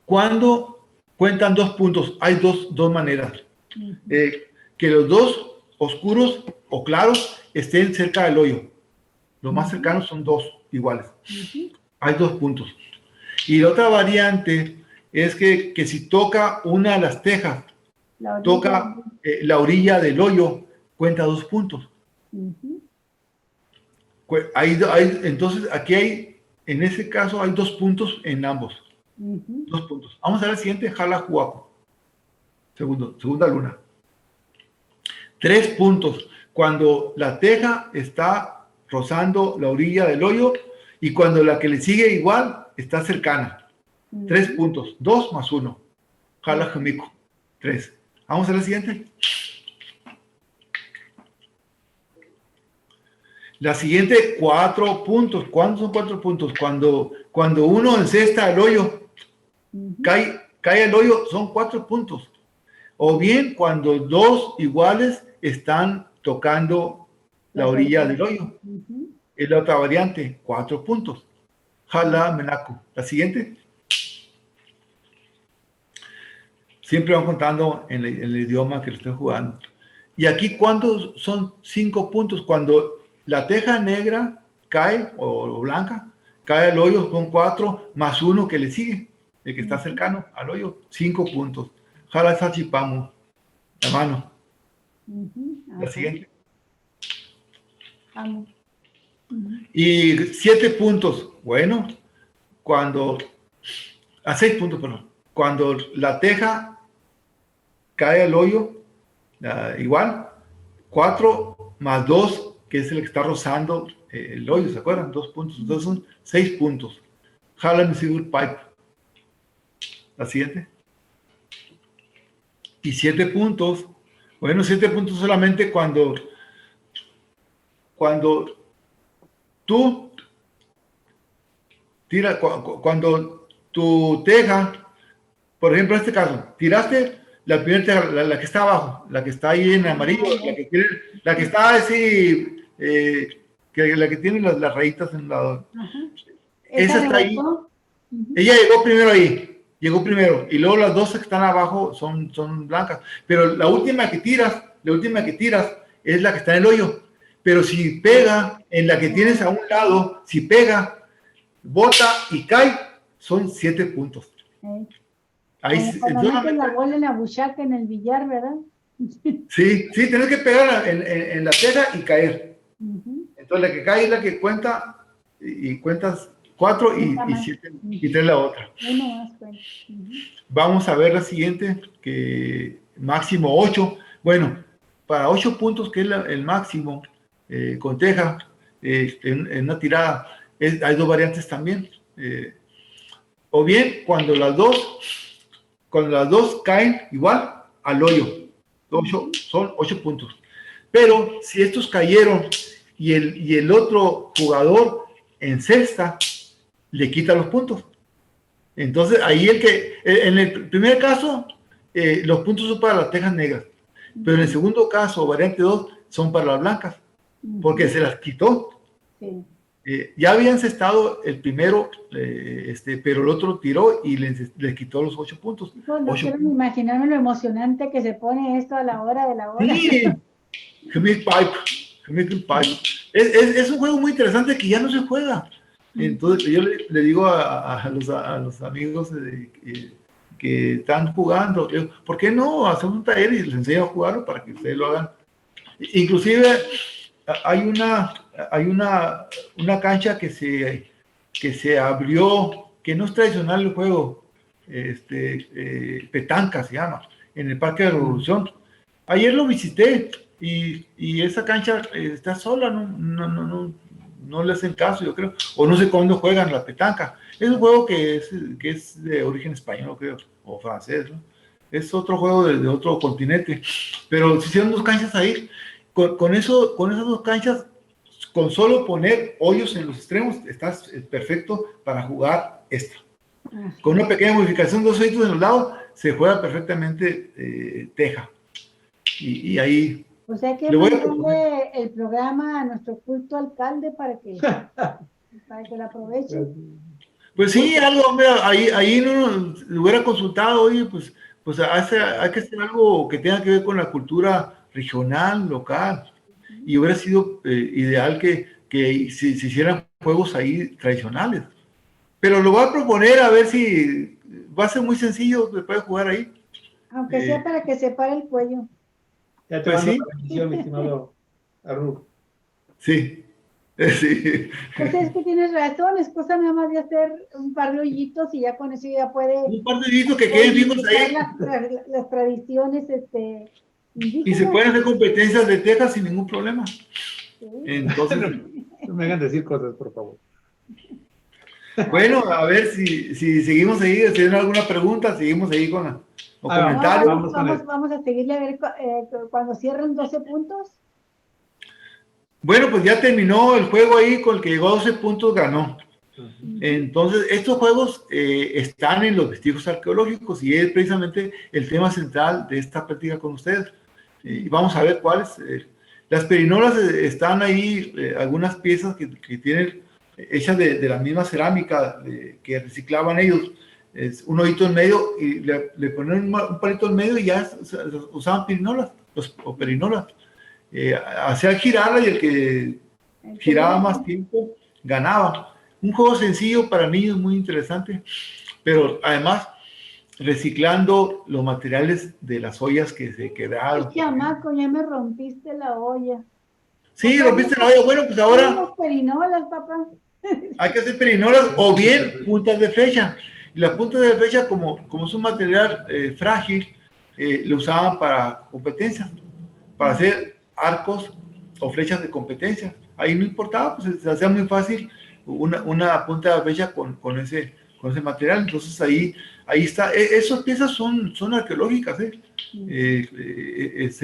Cuando cuentan 2 puntos, hay dos maneras. Que los 2 oscuros o claros estén cerca del hoyo. Los más cercanos son 2 iguales. Hay 2 puntos. Y la otra variante es que si toca una de las tejas, toca la orilla del hoyo, cuenta 2 puntos. Entonces, aquí hay, en ese caso, hay 2 puntos en ambos. 2 puntos. Vamos a ver el siguiente, Jala Huaco. Segunda luna. 3 puntos. Cuando la teja está rozando la orilla del hoyo y cuando la que le sigue igual está cercana. 3 puntos. 2 más 1. Jala Jamico. 3. Vamos a ver el siguiente. La siguiente, 4 puntos. ¿Cuántos son 4 puntos? Cuando uno encesta el hoyo, cae el hoyo, son 4 puntos. O bien cuando 2 iguales están tocando la orilla del hoyo. Es la otra variante, 4 puntos. Jala Menaku. La siguiente. Siempre van contando en el idioma que lo estén jugando. Y aquí, ¿cuántos son 5 puntos? Cuando la teja negra cae, o blanca, cae al hoyo, son 4 más 1 que le sigue, el que está cercano al hoyo, 5 puntos. Jala Sachipamu, la mano. La siguiente. Y 7 puntos. Bueno, a 6 puntos, perdón. Cuando la teja cae al hoyo, igual, 4 más 2, que es el que está rozando el hoyo, ¿se acuerdan? 2 puntos, entonces son 6 puntos. Jala Sigur Pipe. La siguiente. Y 7 puntos. Bueno, 7 puntos solamente cuando tú tiras, cuando tu teja, por ejemplo, en este caso, tiraste la primera teja, la que está abajo, la que está ahí en amarillo, la que está así, la que tiene las rayitas en un lado. Esa está ahí. Ella llegó primero ahí, llegó primero, y luego las dos que están abajo son blancas. Pero la última que tiras es la que está en el hoyo. Pero si pega en la que tienes a un lado, si pega, bota y cae, son 7 puntos. Ahí, cuando meten la bola en la buchaca en el billar, ¿verdad? Sí, tienes que pegar en la teja y caer. Entonces la que cae es la que cuenta, y cuentas 4 y 7 y 3 la otra. Vamos a ver la siguiente, que máximo 8. Bueno, para 8 puntos, que es el máximo, con teja, en una tirada, hay dos variantes también. O bien cuando las dos caen igual al hoyo. Son 8 puntos. Pero si estos cayeron y el otro jugador encesta, le quita los puntos. Entonces ahí en el primer caso, los puntos son para las tejas negras, pero en el segundo caso, variante 2, son para las blancas, porque se las quitó. Sí. Ya había encestado el primero, pero el otro tiró y le quitó los 8 puntos. No quiero ni imaginarme lo emocionante que se pone esto a la hora de la hora. Sí, Pipe. Es un juego muy interesante que ya no se juega. Entonces yo le digo a los amigos que están jugando, ¿por qué no hacemos un taller y les enseño a jugarlo para que ustedes lo hagan? Inclusive hay una cancha que se abrió, que no es tradicional el juego, petanca se llama, en el Parque de la Revolución. Ayer lo visité y esa cancha está sola, no le hacen caso, yo creo, o no sé cuándo juegan la petanca. Es un juego que es de origen español, creo, o francés, ¿no? Es otro juego de otro continente, pero se hicieron 2 canchas ahí. Con esas 2 canchas, con solo poner hoyos en los extremos, estás perfecto para jugar esta. Con una pequeña modificación, 2 hoyitos en los lados, se juega perfectamente teja. Y ahí... O sea que mandarle el programa a nuestro culto alcalde para que lo aproveche. Pues sí, algo, hombre, ahí no lo hubiera consultado, oye, pues hay que hacer algo que tenga que ver con la cultura regional, local, y hubiera sido ideal que se hicieran juegos ahí tradicionales. Pero lo voy a proponer a ver si va a ser muy sencillo, se puede jugar ahí. Aunque sea para que se pare el cuello. Ya te mando la bendición, mi estimado Arru. Sí. Sí. Pues es que tienes razón, es cosa nada más de hacer un par de hoyitos y ya con eso ya puede... Un par de hoyitos que queden vivos ahí. Las tradiciones indígenas. Y se pueden hacer competencias de tejas sin ningún problema. Sí. Entonces... No me hagan decir cosas, por favor. Bueno, a ver si seguimos ahí, si tienen alguna pregunta, seguimos ahí con los comentarios. Vamos a seguirle a ver cuando cierren 12 puntos. Bueno, pues ya terminó el juego ahí, con el que llegó a 12 puntos ganó. Entonces, estos juegos están en los vestigios arqueológicos y es precisamente el tema central de esta práctica con ustedes. Y vamos a ver cuáles. Las perinolas están ahí, algunas piezas que tienen hechas de la misma cerámica que reciclaban ellos. Es un hoyito en medio y le ponían un palito en medio y ya usaban perinolas, o perinolas. Hacían girarla y el que giraba más tiempo ganaba. Un juego sencillo para niños, muy interesante, pero además reciclando los materiales de las ollas que se quedaron. Ay, chamaco, ya me rompiste la olla. Sí, rompiste la olla. Bueno, pues ahora perinolas, papá. Hay que hacer perinolas o bien puntas de flecha. Y las puntas de flecha, como es un material frágil, lo usaban para competencias, para hacer arcos o flechas de competencia. Ahí no importaba, pues se hacía muy fácil una punta de flecha con ese material. Entonces ahí está. Esas piezas son arqueológicas. Se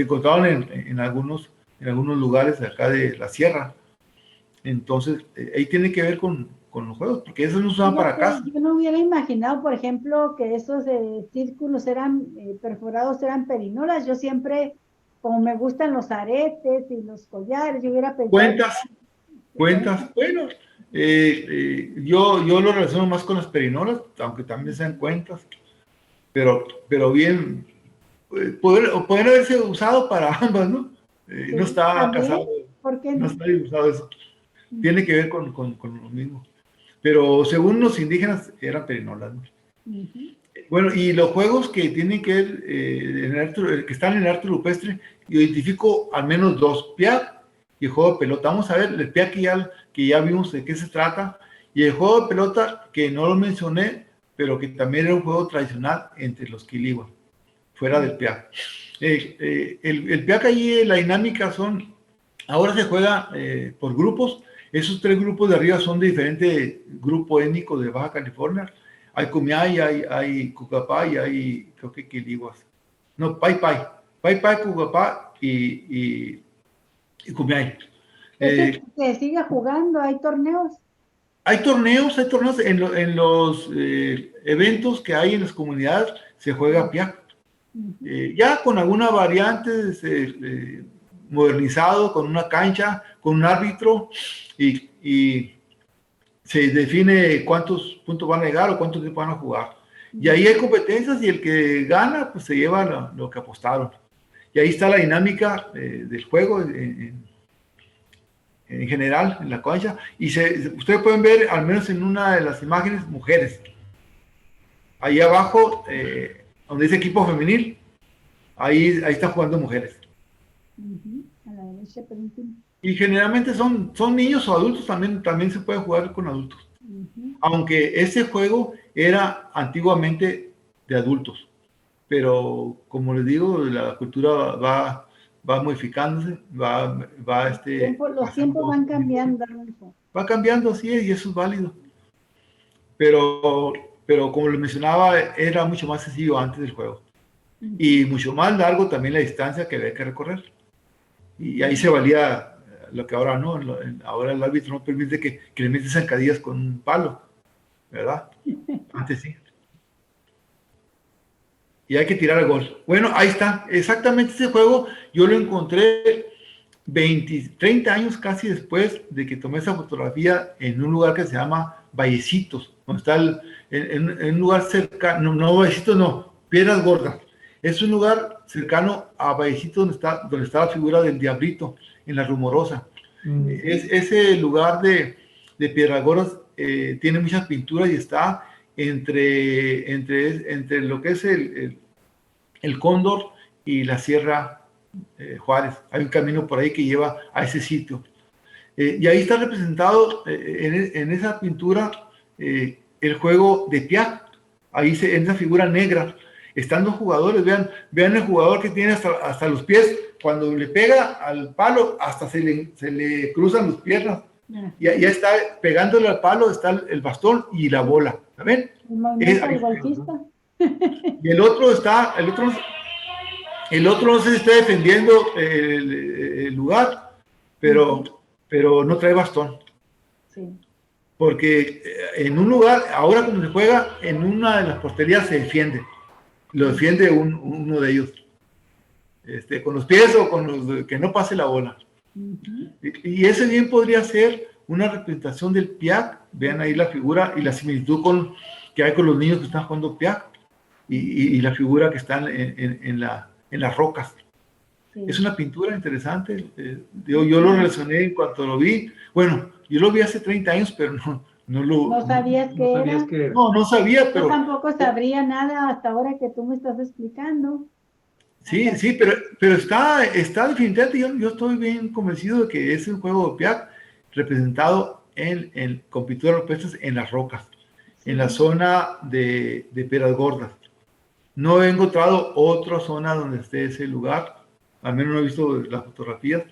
encontraban en algunos lugares de acá de la sierra. Entonces, ahí tiene que ver con los juegos, porque esos no usaban para casa. Yo no hubiera imaginado, por ejemplo, que esos círculos eran perforados, eran perinolas. Yo siempre, como me gustan los aretes y los collares, yo hubiera pensado... Cuentas. Bueno, Yo lo relaciono más con las perinolas, aunque también sean cuentas, pero bien, pueden haberse usado para ambas, ¿no? Sí, No está también, casado, ¿por qué no no? está usado eso. Tiene que ver con lo mismo. Pero según los indígenas eran perinolas, ¿no? Ujú. Bueno, y los juegos que tienen que ver, que están en el arte rupestre, yo identifico al menos dos, piak y el juego de pelota. Vamos a ver, el piak que ya vimos de qué se trata, y el juego de pelota que no lo mencioné, pero que también era un juego tradicional entre los Quilihuas, fuera del piak. El piak allí, la dinámica ahora se juega por grupos. Esos tres grupos de arriba son de diferente grupo étnico de Baja California. Hay Kumiai, hay Cucapá y hay, creo que Quilihuas. No, Pai Pai. Pai Pai, Cucapá y Kumiai. Ese se sigue jugando, hay torneos. Hay torneos en los eventos que hay en las comunidades, se juega piak. Ujú. Ya con alguna variante modernizado, con una cancha, con un árbitro y se define cuántos puntos van a llegar o cuántos tiempo van a jugar. Y ahí hay competencias y el que gana, pues se lleva lo que apostaron. Y ahí está la dinámica del juego en general, en la cancha. Y ustedes pueden ver, al menos en una de las imágenes, mujeres. Ahí abajo, donde dice equipo femenil, ahí están jugando mujeres. Ujú. A la derecha, penúltima. Y generalmente son niños o adultos, también se puede jugar con adultos. Ujú. Aunque ese juego era antiguamente de adultos, pero como les digo, la cultura va modificándose, Los tiempos pasando, van cambiando, Arnulfo. va cambiando así y eso es válido. Pero, pero como les mencionaba, era mucho más sencillo antes del juego y mucho más largo también la distancia que había que recorrer. Y ahí se valía lo que ahora no, ahora el árbitro no permite que le metes zancadillas con un palo, ¿verdad? Antes sí. Y hay que tirar el gol. Bueno, ahí está. Exactamente ese juego yo lo encontré 30 años casi después de que tomé esa fotografía en un lugar que se llama Vallecitos, donde está en un lugar cercano, no Vallecitos, no, Piedras Gordas. Es un lugar cercano a Vallecitos donde está la figura del Diablito en la Rumorosa. Ese lugar de Piedras Gordas tiene muchas pinturas y está entre lo que es el Cóndor y la Sierra Juárez. Hay un camino por ahí que lleva a ese sitio. Y ahí está representado en esa pintura el juego de piak. Ahí en esa figura negra están dos jugadores. Vean el jugador que tiene hasta los pies. Cuando le pega al palo, hasta se le cruzan las piernas. Ya está pegándole al palo, está el bastón y la bola. ¿Saben? El movimiento del golfista. Y el otro no sé si está defendiendo el lugar, pero no trae bastón. Sí. Porque en un lugar, ahora como se juega, en una de las porterías se defiende. Lo defiende uno de ellos. Con los pies o con los que no pase la bola. Y ese bien podría ser una representación del piak. Vean ahí la figura y la similitud que hay con los niños que están jugando piak y la figura que están en las rocas. Sí. Es una pintura interesante. Yo lo relacioné en cuanto lo vi. Bueno, yo lo vi hace 30 años, pero ¿No sabías qué era? No sabía, pero... Yo tampoco sabría nada hasta ahora que tú me estás explicando. Sí, pero está definitivamente, yo estoy bien convencido de que es un juego de piak representado con pinturas rupestres en las rocas, sí. En la zona de Piedras Gordas. No he encontrado otra zona donde esté ese lugar, al menos no he visto las fotografías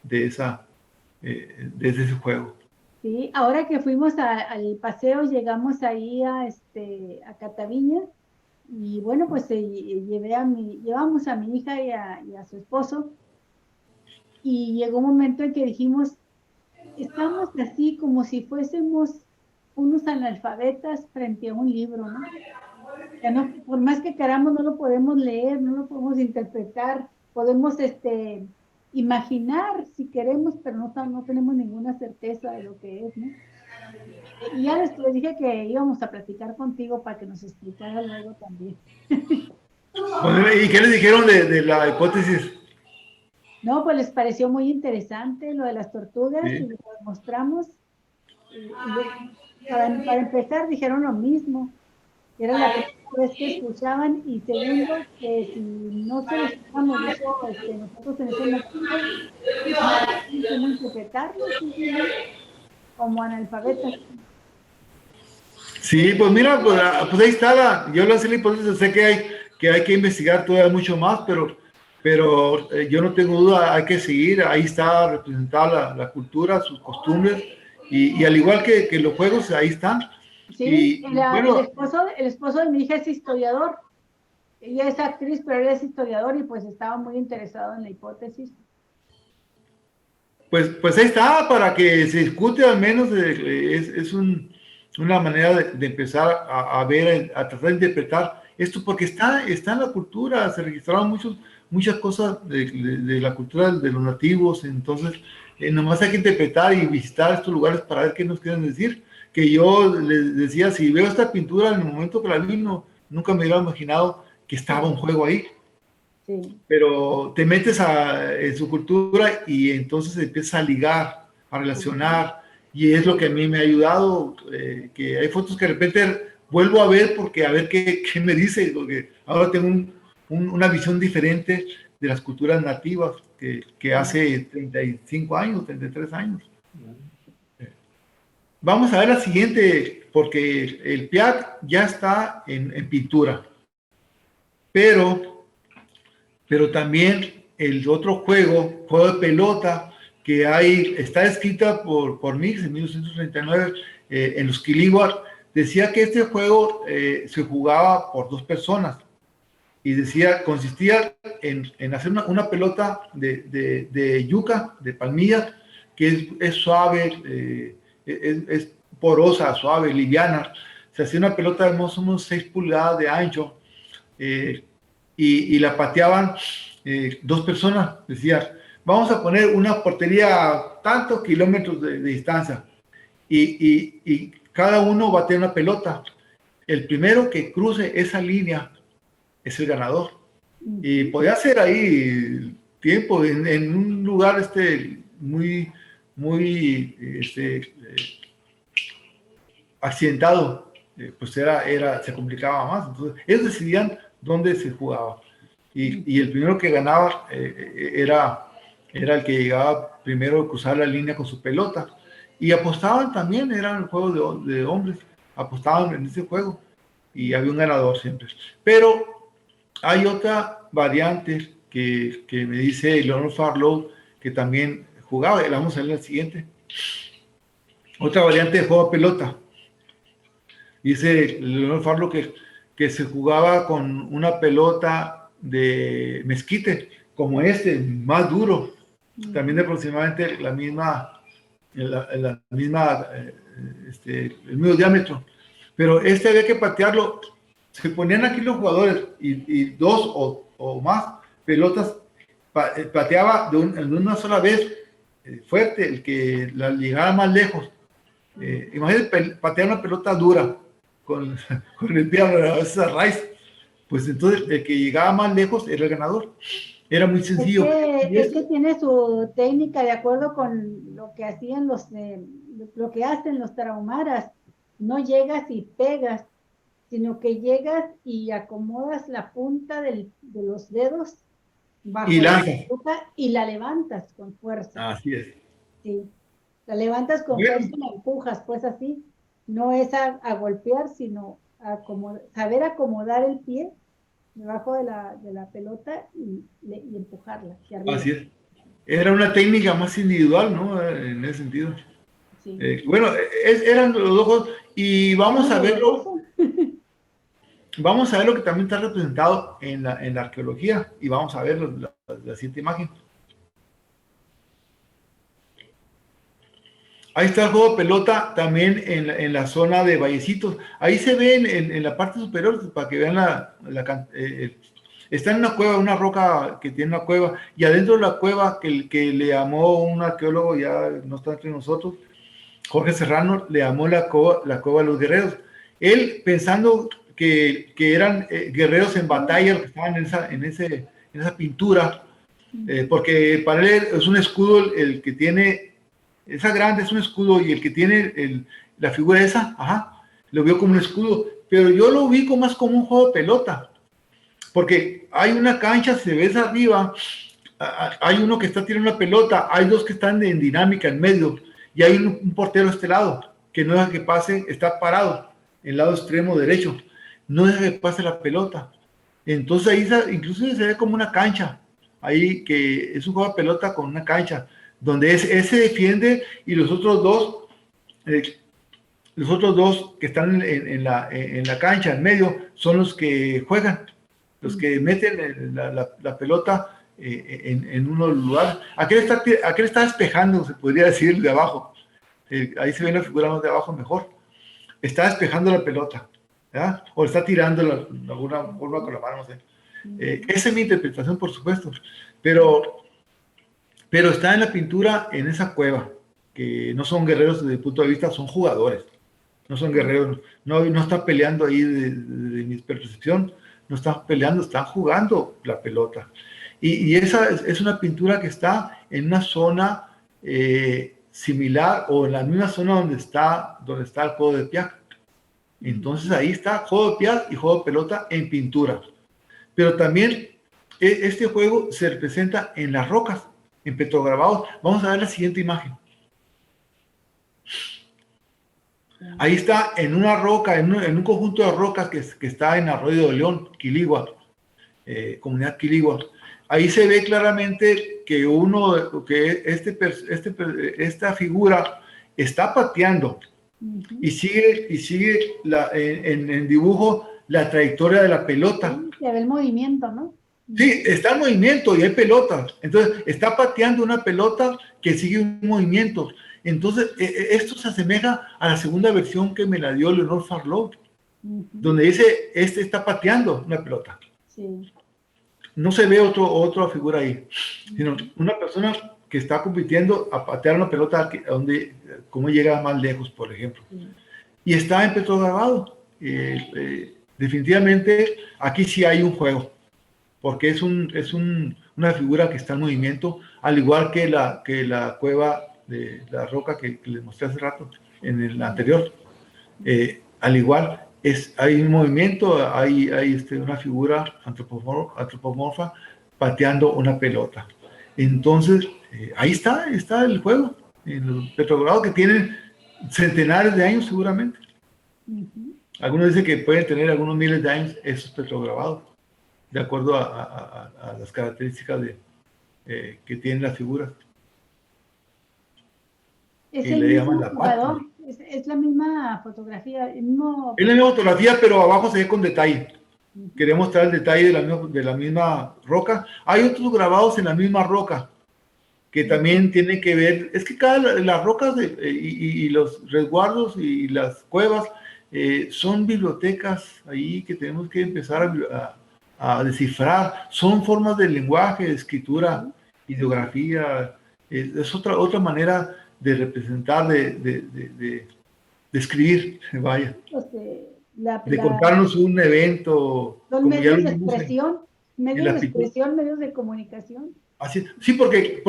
de ese juego. Sí, ahora que fuimos al paseo, llegamos ahí a Cataviña, y bueno, pues llevamos a mi hija y a su esposo, y llegó un momento en que dijimos, estamos así como si fuésemos unos analfabetas frente a un libro, ¿no? Ya no, por más que queramos, no lo podemos leer, no lo podemos interpretar, podemos imaginar si queremos, pero no tenemos ninguna certeza de lo que es, ¿no? Y ya les dije que íbamos a platicar contigo para que nos explicara luego también. ¿Y qué les dijeron de la hipótesis? No, pues les pareció muy interesante lo de las tortugas Sí. y les mostramos. Para empezar dijeron lo mismo. Era la primera vez que escuchaban y segundo, que si no solucionamos eso nosotros en ese momento, no sabían cómo interpretarlo, simplemente como analfabetas. Sí, pues mira, pues ahí está yo lancé la hipótesis, sé que hay que investigar todavía mucho más, pero yo no tengo duda, hay que seguir, ahí está representada la cultura, sus costumbres, y al igual que los juegos, ahí están. Sí, Y bueno, el esposo de mi hija es historiador. Ella es actriz, pero él es historiador y pues estaba muy interesado en la hipótesis. pues ahí está, para que se discute al menos, una manera de empezar a ver, a tratar de interpretar esto, porque está en la cultura, se registraron muchas cosas de la cultura de los nativos, entonces nomás hay que interpretar y visitar estos lugares para ver qué nos quieren decir. Que yo les decía, si veo esta pintura en el momento que la vi, nunca me hubiera imaginado que estaba un juego ahí. Sí. Pero te metes en su cultura y entonces empiezas a ligar, a relacionar, y es lo que a mí me ha ayudado, que hay fotos que de repente vuelvo a ver porque a ver qué me dice, porque ahora tengo una visión diferente de las culturas nativas que hace 35 años, 33 años. Vamos a ver la siguiente, porque el PIAC ya está en pintura, pero también el otro juego de pelota que está escrita por Mix en 1939 en los Quilíbar, decía que este juego se jugaba por 2 personas y consistía en hacer una pelota de yuca, de palmilla, que es suave, es porosa, suave, liviana. Se hacía una pelota de más o menos 6 pulgadas de ancho, y la pateaban 2 personas. Decía, vamos a poner una portería a tantos kilómetros de distancia, y cada uno batea una pelota. El primero que cruce esa línea es el ganador. Y podía ser ahí tiempo en un lugar muy accidentado, pues se complicaba más. Entonces ellos decidían dónde se jugaba, y el primero que ganaba era el que llegaba primero a cruzar la línea con su pelota. Y apostaban también, era el juego de hombres, apostaban en ese juego y había un ganador siempre. Pero hay otra variante que me dice Leonard Farlow que también jugaba, y la vamos a ver en la siguiente. Otra variante de juego de pelota. Dice Leonard Farlow que se jugaba con una pelota de mezquite, como más duro, también de aproximadamente el mismo diámetro. Pero había que patearlo. Se ponían aquí los jugadores y 2 o más pelotas pateaba de una sola vez, fuerte, el que la llegara más lejos. Imagínate patear una pelota dura con el pie a esa raíz. Pues entonces el que llegaba más lejos era el ganador. Era muy sencillo. Es que tiene su técnica de acuerdo con lo que hacían lo que hacen los tarahumaras. No llegas y pegas, sino que llegas y acomodas la punta de los dedos bajo la pelota y la levantas con fuerza. Así es. Sí, la levantas con fuerza y la empujas, pues así. No es a golpear, sino saber acomodar el pie debajo de la pelota y empujarla. Así es. Era una técnica más individual, ¿no? En ese sentido. Sí. Bueno, eran los 2 juegos, y vamos a verlo. Vamos a ver lo que también está representado en la arqueología, y vamos a ver la siguiente imagen. Ahí está el juego de pelota también en la zona de Vallecitos. Ahí se ve en la parte superior, para que vean está en una cueva, una roca que tiene una cueva, y adentro de la cueva que le llamó un arqueólogo, ya no está entre nosotros, Jorge Serrano le llamó la cueva de los guerreros. Él pensando que eran guerreros en batalla los que estaban en esa pintura, porque para él es un escudo el que tiene, esa grande es un escudo, y el que tiene la figura esa, lo vio como un escudo, pero yo lo ubico más como un juego de pelota, porque hay una cancha, se ve esa arriba, hay uno que está tirando una pelota, hay dos que están en dinámica en medio, y hay un portero a este lado, que no deja que pase, está parado en el lado extremo derecho, no deja que pase la pelota. Entonces ahí incluso se ve como una cancha, ahí que es un juego de pelota con una cancha, donde ese defiende y los otros dos que están en la cancha, en medio, son los que juegan, los que meten la pelota en uno de los lugares. Aquel está despejando, se podría decir, de abajo. Ahí se ve la figura más de abajo mejor. Está despejando la pelota, ¿verdad? O está tirando de alguna forma con la mano, no sé. Esa es mi interpretación, por supuesto. Pero está en la pintura, en esa cueva, que no son guerreros desde el punto de vista, son jugadores. No son guerreros, no están peleando ahí de mi percepción, no están peleando, están jugando la pelota. Y esa es una pintura que está en una zona similar o en la misma zona donde está el juego de Piak. Entonces ahí está juego de Piak y juego de pelota en pintura. Pero también este juego se representa en las rocas, en petrograbados. Vamos a ver la siguiente imagen. Ahí está en una roca, en un conjunto de rocas que está en Arroyo de León, Quiligua, comunidad Quiligua. Ahí se ve claramente que esta figura está pateando y sigue en dibujo la trayectoria de la pelota. Sí, se ve el movimiento, ¿no? Sí, está en movimiento y hay pelotas. Entonces, está pateando una pelota que sigue un movimiento. Entonces, esto se asemeja a la segunda versión que me la dio Leonor Farlow, donde dice, está pateando una pelota. Sí. No se ve otra figura ahí, sino una persona que está compitiendo a patear una pelota cómo llega más lejos, por ejemplo. Y está en petrograbado. Definitivamente, aquí sí hay un juego, porque es una figura que está en movimiento, al igual que la cueva de la roca que les mostré hace rato, en el anterior. Al igual, hay un movimiento, hay una figura antropomorfa pateando una pelota. Entonces, ahí está el juego, en los petrograbados que tienen centenares de años seguramente. Algunos dicen que pueden tener algunos miles de años esos petrograbados, de acuerdo a las características que tienen las figuras. Es que el le mismo llaman la jugador, es la misma fotografía, Es la misma fotografía, pero abajo se ve con detalle. Queremos mostrar el detalle de la misma roca. Hay otros grabados en la misma roca que también tienen que ver. Es que las rocas y los resguardos y las cuevas son bibliotecas ahí que tenemos que empezar a descifrar. Son formas de lenguaje, de escritura, ideografía. Es otra manera de representar, de escribir, vaya. De contarnos un evento. Son medios de expresión, medios de comunicación. Así, sí, porque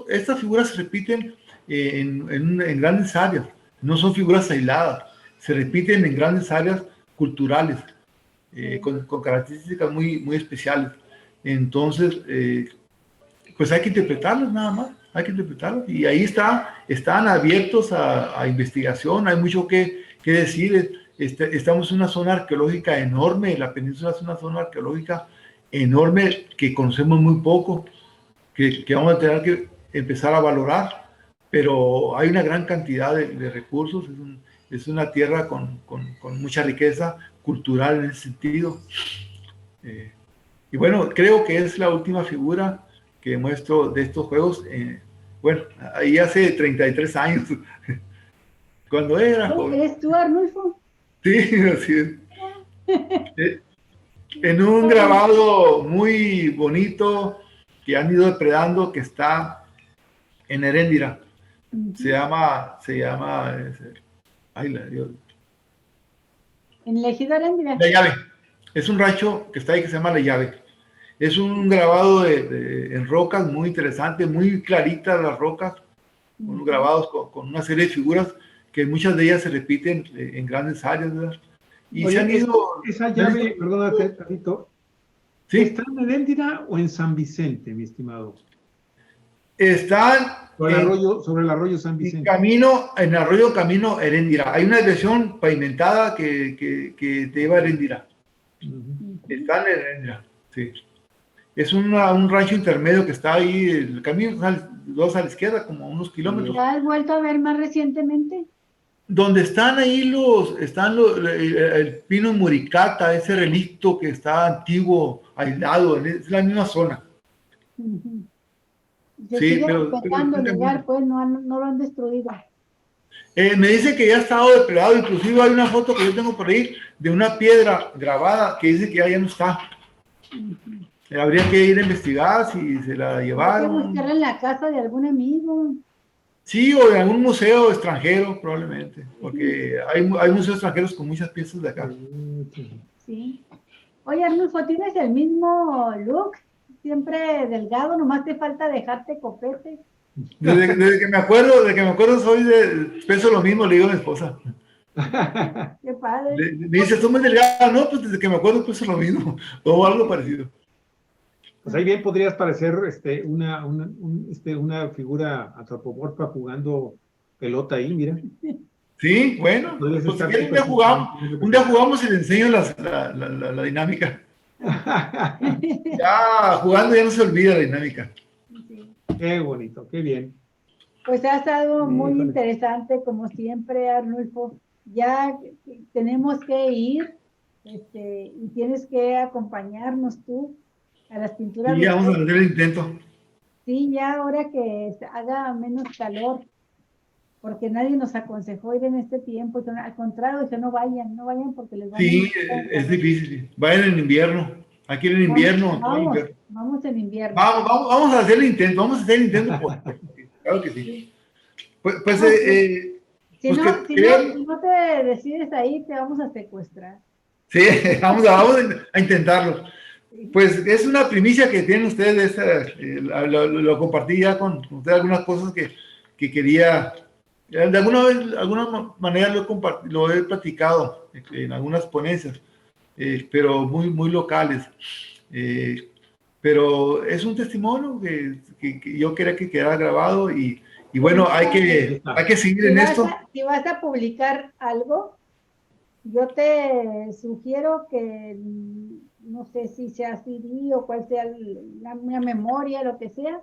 estas figuras se repiten en grandes áreas, no son figuras aisladas, se repiten en grandes áreas culturales, con características muy, muy especiales. Entonces, pues hay que interpretarlas nada más, hay que interpretarlas. Y ahí están abiertos a investigación, hay mucho que decir. Estamos en una zona arqueológica enorme, la península es una zona arqueológica enorme que conocemos muy poco, que vamos a tener que empezar a valorar, pero hay una gran cantidad de recursos, es una tierra con mucha riqueza cultural en ese sentido. Y bueno, creo que es la última figura que muestro de estos juegos. Bueno, ahí hace 33 años, cuando era joven. ¿Eres tú, Arnulfo? Sí, así es. En un grabado muy bonito que han ido depredando, que está en Heréndira. Se llama, ay, En el Ejido Heréndira. La Llave. Es un rancho que está ahí que se llama La Llave. Es un grabado en rocas muy interesante, muy claritas las rocas, unos grabados con una serie de figuras que muchas de ellas se repiten en grandes áreas, ¿verdad? Y Oye, se han ido... esa llave, perdónate, Tadito, ¿Sí? ¿está en Heréndira o en San Vicente, mi estimado? Están Sobre el arroyo San Vicente. en Arroyo Camino Heréndira. Hay una dirección pavimentada que te lleva a Heréndira. Están en Heréndira, sí. Es un rancho intermedio que está ahí, el camino, dos a la izquierda, como unos kilómetros. ¿Te has vuelto a ver más recientemente? Donde están ahí el pino muricata, ese relicto que está antiguo, aislado, es la misma zona. Se Sí, sigue respetando el lugar, pues no lo han destruido. Me dice que ya ha estado depredado, inclusive hay una foto que yo tengo por ahí de una piedra grabada que dice que ya no está. Habría que ir a investigar si se la Hay que llevaron. buscarla en la casa de algún amigo. Sí, o en algún museo extranjero, probablemente, porque hay museos extranjeros con muchas piezas de acá. Sí. Oye, Arnulfo, ¿tienes el mismo look? Siempre delgado, nomás te falta dejarte copete. Desde que me acuerdo, peso lo mismo, le digo a mi esposa. Qué padre. Me dice, ¿tú muy delgada? No, pues desde que me acuerdo peso lo mismo, o algo parecido. Pues ahí bien podrías parecer una figura antropomorfa jugando pelota ahí, mira. Sí, bueno, pues si quieres un día jugamos y le enseño la dinámica. Ya jugando ya no se olvida la dinámica. Sí. Qué bonito, qué bien. Pues ha estado muy Híjole. interesante, como siempre, Arnulfo. Ya tenemos que ir, y tienes que acompañarnos tú a las pinturas. Y ya vamos a hacer el intento. Sí, ya ahora que haga menos calor, porque nadie nos aconsejó ir en este tiempo. Al contrario, dice, no vayan porque les van a... Sí, es difícil. Vayan en invierno. Aquí en invierno. Vamos en invierno. Vamos a hacer el intento. Vamos a hacer el intento. Claro que sí. Pues, si no te decides ahí, te vamos a secuestrar. Sí, vamos a intentarlo. Pues es una primicia que tienen ustedes. Lo compartí ya con ustedes algunas cosas que quería. De alguna manera lo he platicado en algunas ponencias, pero muy locales. Pero es un testimonio que yo quería que quedara grabado y bueno, hay que seguir en esto. Si vas a publicar algo, yo te sugiero que, no sé si sea CD o cuál sea una memoria, lo que sea,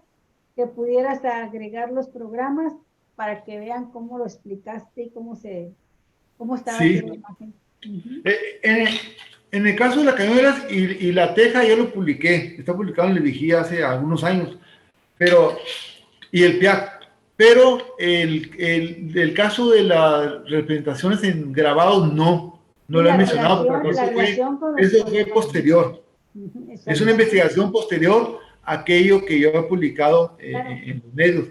que pudieras agregar los programas para que vean cómo lo explicaste y cómo estaba la imagen. En el caso de la cañoneras y la teja ya lo publiqué, está publicado en el Vigía hace algunos años, y el PIAC, pero el caso de las representaciones en grabados no lo he mencionado, porque eso fue posterior. Es una investigación posterior a aquello que yo he publicado en los medios.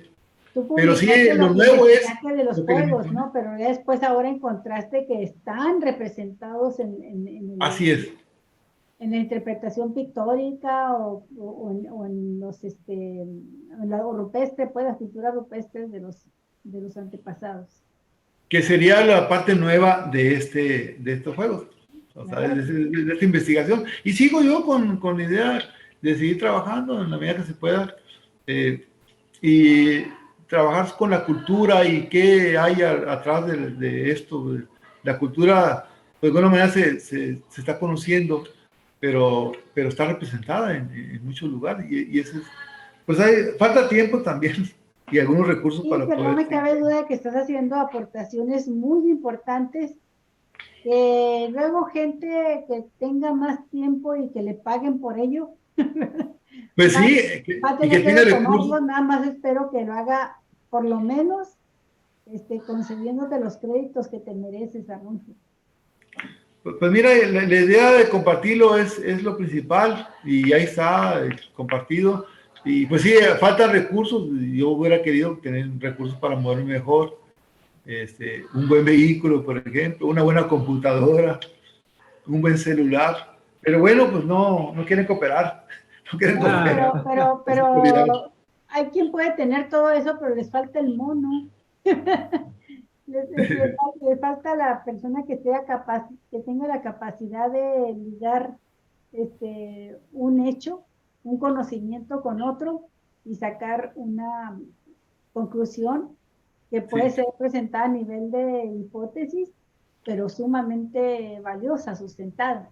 Pero sí, lo nuevo es de los juegos, ¿no? Pero ya después ahora encontraste que están representados así es. En la interpretación pictórica o en los en la rupestre, pues las pinturas rupestres de los antepasados. Que sería la parte nueva de estos juegos, o sea, de esta investigación. Y sigo yo con la idea de seguir trabajando en la medida que se pueda y trabajar con la cultura y qué hay atrás de esto. La cultura, pues de alguna manera se está conociendo, pero está representada en muchos lugares y eso es, pues falta tiempo también y algunos recursos para poder... No me cabe duda de que estás haciendo aportaciones muy importantes, que luego gente que tenga más tiempo y que le paguen por ello. Pues sí, va a tener que recursos. Nada más espero que lo haga por lo menos concediéndote los créditos que te mereces, Arnulfo. Pues mira, la idea de compartirlo es lo principal y ahí está compartido. Y pues sí, faltan recursos. Yo hubiera querido tener recursos para moverme mejor. Un buen vehículo, por ejemplo, una buena computadora, un buen celular. Pero bueno, pues no quieren cooperar. No quieren cooperar. Pero hay quien puede tener todo eso, pero les falta el mono. Les falta la persona que sea capaz, que tenga la capacidad de ligar un hecho, un conocimiento con otro y sacar una conclusión que puede ser presentada a nivel de hipótesis, pero sumamente valiosa, sustentada.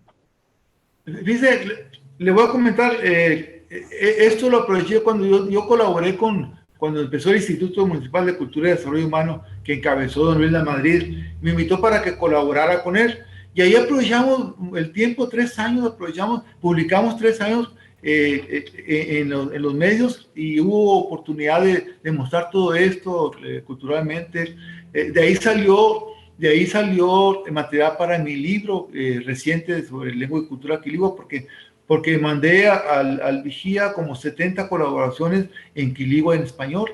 Dice, le voy a comentar, esto lo aproveché cuando yo colaboré cuando empezó el Instituto Municipal de Cultura y Desarrollo Humano, que encabezó don Luis Lamadrid. Me invitó para que colaborara con él. Y ahí aprovechamos el tiempo, 3 años, publicamos 3 años en los medios, y hubo oportunidad de mostrar todo esto culturalmente. De ahí salió material para mi libro reciente sobre lengua y cultura quiligua, porque mandé al Vigía como 70 colaboraciones en quiligua en español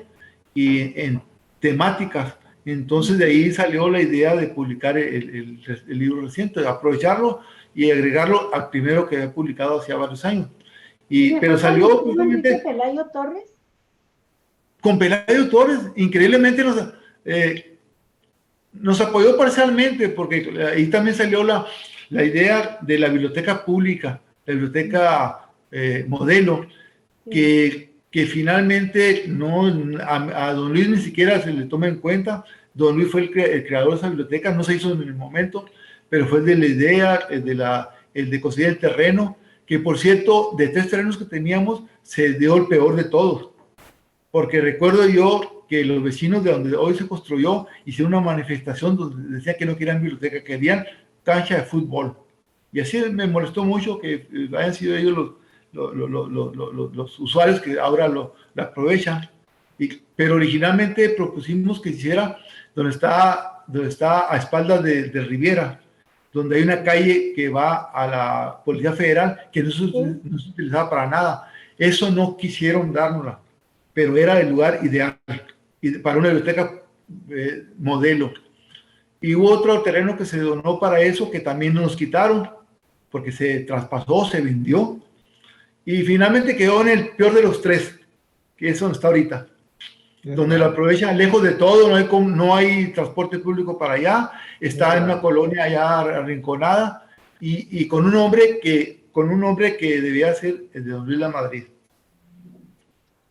y en temáticas. Entonces de ahí salió la idea de publicar el libro reciente, de aprovecharlo y agregarlo al primero que había publicado hace varios años. Pero salió justamente Pelayo Torres. Con Pelayo Torres, increíblemente nos apoyó parcialmente, porque ahí también salió la idea de la biblioteca pública, la biblioteca modelo, que finalmente a don Luis ni siquiera se le toma en cuenta. Don Luis fue el creador de esa biblioteca, no se hizo en el momento, pero fue de la idea, el de conseguir el terreno, que por cierto, de 3 terrenos que teníamos, se dio el peor de todos, porque recuerdo yo que los vecinos de donde hoy se construyó hicieron una manifestación donde decían que no querían biblioteca, querían cancha de fútbol. Y así me molestó mucho que hayan sido ellos los usuarios que ahora la aprovechan. Pero originalmente propusimos que se hiciera donde está a espaldas de Riviera, donde hay una calle que va a la Policía Federal, que no se utilizaba para nada. Eso no quisieron dárnosla, pero era el lugar ideal para una biblioteca modelo. Y hubo otro terreno que se donó para eso, que también nos quitaron, porque se traspasó, se vendió, y finalmente quedó en el peor de los 3, que es donde está ahorita, donde lo aprovechan lejos de todo, no hay transporte público para allá, está en una colonia allá arrinconada, y con un hombre que debía ser el de don Luis Lamadrid.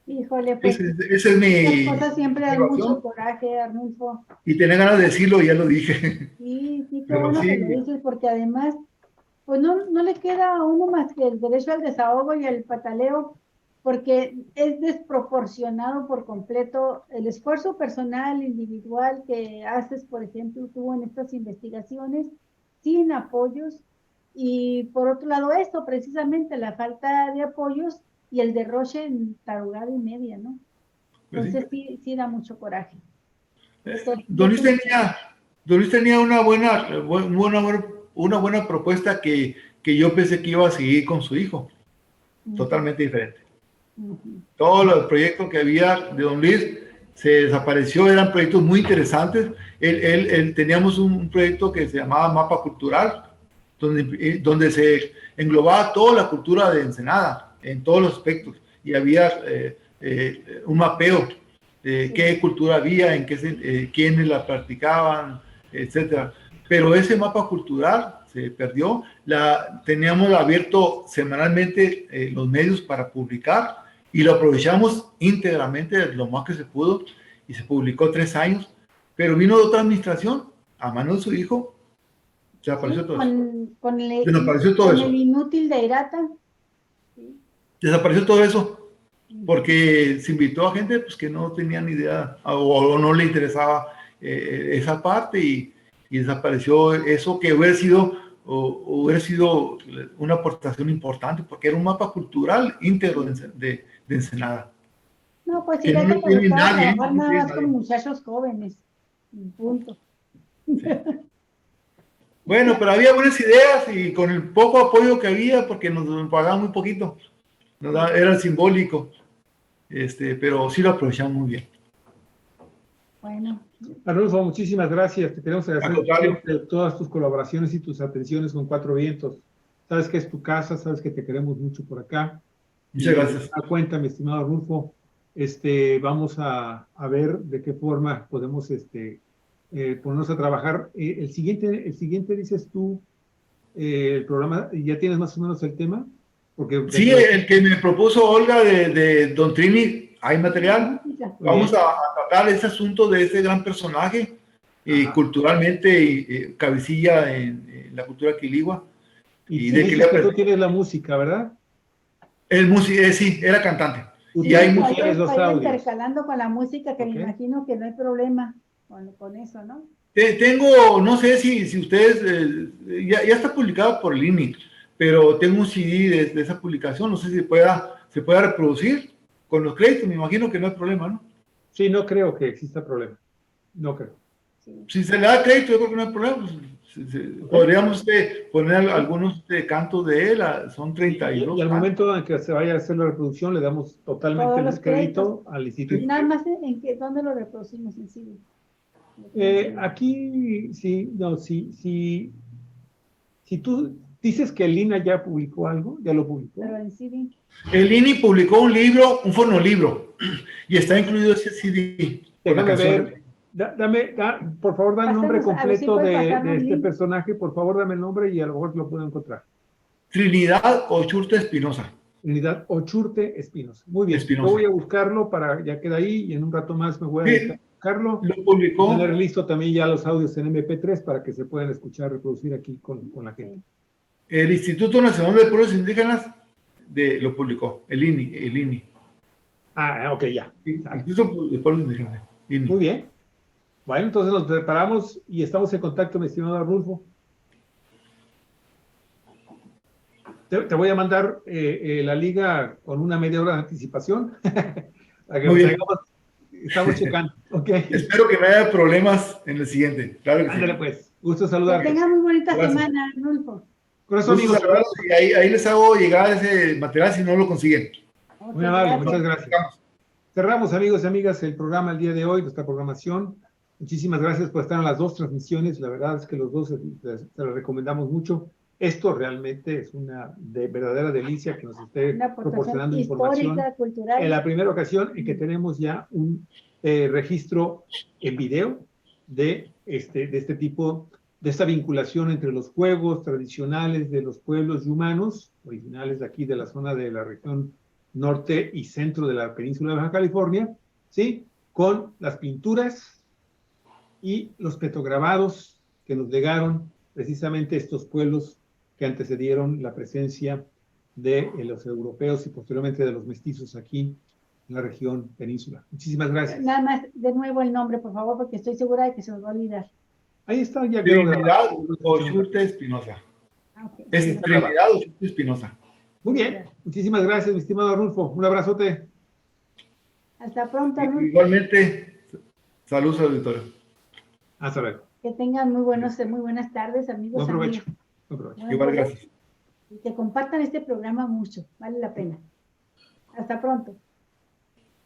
Híjole, pues ese es mi... Las cosas siempre dan mucho coraje, Arnulfo. Y tenía ganas de decirlo, y ya lo dije. Sí, qué bueno que lo dices, porque además, pues no le queda a uno más que el derecho al desahogo y al pataleo, porque es desproporcionado por completo el esfuerzo personal, individual que haces, por ejemplo, tú en estas investigaciones, sin apoyos, y por otro lado esto, precisamente la falta de apoyos y el derroche en tarugada y media, ¿no? Entonces sí da mucho coraje. Don Luis tenía una buena propuesta que yo pensé que iba a seguir con su hijo, totalmente diferente. Todos los proyectos que había de don Luis se desapareció, eran proyectos muy interesantes. Teníamos un proyecto que se llamaba Mapa Cultural, donde se englobaba toda la cultura de Ensenada, en todos los aspectos, y había un mapeo de qué cultura había, quiénes la practicaban, etcétera. Pero ese mapa cultural se perdió. Teníamos abierto semanalmente los medios para publicar, y lo aprovechamos íntegramente lo más que se pudo, y se publicó 3 años, pero vino otra administración a mano de su hijo, desapareció todo eso. Desapareció todo eso. El inútil de Irata. Desapareció todo eso, porque se invitó a gente pues, que no tenía ni idea o no le interesaba esa parte, y desapareció eso, que hubiera sido una aportación importante, porque era un mapa cultural íntegro de Ensenada. No, pues sí, no tiene nadie, trabajar nada más con muchachos jóvenes, punto. Sí. Bueno, pero había buenas ideas, y con el poco apoyo que había, porque nos pagaban muy poquito, era simbólico, pero sí lo aprovechamos muy bien. Bueno, Arnulfo, muchísimas gracias. Te queremos Al agradecer contrario. todas tus colaboraciones y tus atenciones con Cuatro Vientos. Sabes que es tu casa, sabes que te queremos mucho por acá. Muchas gracias. A cuenta, mi estimado Arnulfo, vamos a ver de qué forma podemos ponernos a trabajar. El siguiente dices tú, el programa, ¿ya tienes más o menos el tema? Porque Sí, el que me propuso Olga de Don Trini, hay material. Vamos a tratar ese asunto de ese gran personaje, culturalmente y cabecilla en la cultura quiligua. Y de dices que tú tienes la música, ¿verdad? Sí, era cantante. Y hay música los audios. Intercalando con la música, que me imagino que no hay problema con eso, ¿no? Tengo, no sé si ustedes, ya está publicado por Lini, pero tengo un CD de esa publicación, no sé si se pueda reproducir con los créditos, me imagino que no hay problema, ¿no? Sí, no creo que exista problema, no creo. Sí. Si se le da crédito, yo creo que no hay problema, pues, podríamos poner algunos cantos de él, son 32. Y al momento en que se vaya a hacer la reproducción, le damos totalmente el crédito al instituto. Nada más, ¿dónde lo reproducimos en CD? Aquí, sí, no, si tú dices que el INA ya publicó algo, ya lo publicó. Pero en CD. El INI publicó un libro, un fonolibro, y está incluido ese CD. Déjame ver. Por favor, da el nombre completo de este personaje. Por favor, dame el nombre y a lo mejor lo puedo encontrar. Trinidad Ochurte Espinosa. Trinidad Ochurte Espinosa. Muy bien. Yo voy a buscarlo ya queda ahí y en un rato más me voy a dedicar a buscarlo. Lo publicó. Tener listo también ya los audios en MP3 para que se puedan escuchar, reproducir aquí con la gente. El Instituto Nacional de Pueblos Indígenas lo publicó, el INI. Ah, ok, ya. Instituto de Pueblos Indígenas. INI. Muy bien. Bueno, entonces nos preparamos y estamos en contacto, mi estimado Arnulfo. Te voy a mandar la liga con una media hora de anticipación. Muy bien. Estamos checando. Okay. Espero que no haya problemas en el siguiente. Claro que Ándale, pues. Gusto saludarte. Que tengan muy bonita semana, Arnulfo. Con eso, amigos. Y ahí les hago llegar ese material si no lo consiguen. Muy amable, muchas gracias. Cerramos, amigos y amigas, el programa el día de hoy, nuestra programación. Muchísimas gracias por estar en las dos transmisiones. La verdad es que los dos se los recomendamos mucho. Esto realmente es una verdadera delicia que nos esté proporcionando información. Cultural. En la primera ocasión en que tenemos ya un registro en video de este tipo, de esta vinculación entre los juegos tradicionales de los pueblos y humanos, originales de aquí de la zona de la región norte y centro de la península de Baja California, ¿sí? Con las pinturas y los petrograbados que nos legaron precisamente estos pueblos que antecedieron la presencia de los europeos y posteriormente de los mestizos aquí en la región península. Muchísimas gracias. Nada más, de nuevo el nombre, por favor, porque estoy segura de que se nos va a olvidar. Ahí está, ya Trinidad Ochurte Espinosa. Okay. Es Trinidad Ochurte Espinosa. Muy bien, muchísimas gracias, mi estimado Arnulfo. Un abrazote. Hasta pronto, Arnulfo. Igualmente, saludos al auditorio. Hasta luego. Que tengan muy buenas tardes, amigos. Buen provecho. Buen provecho. Igual, gracias. Y que compartan este programa mucho, vale la pena. Hasta pronto.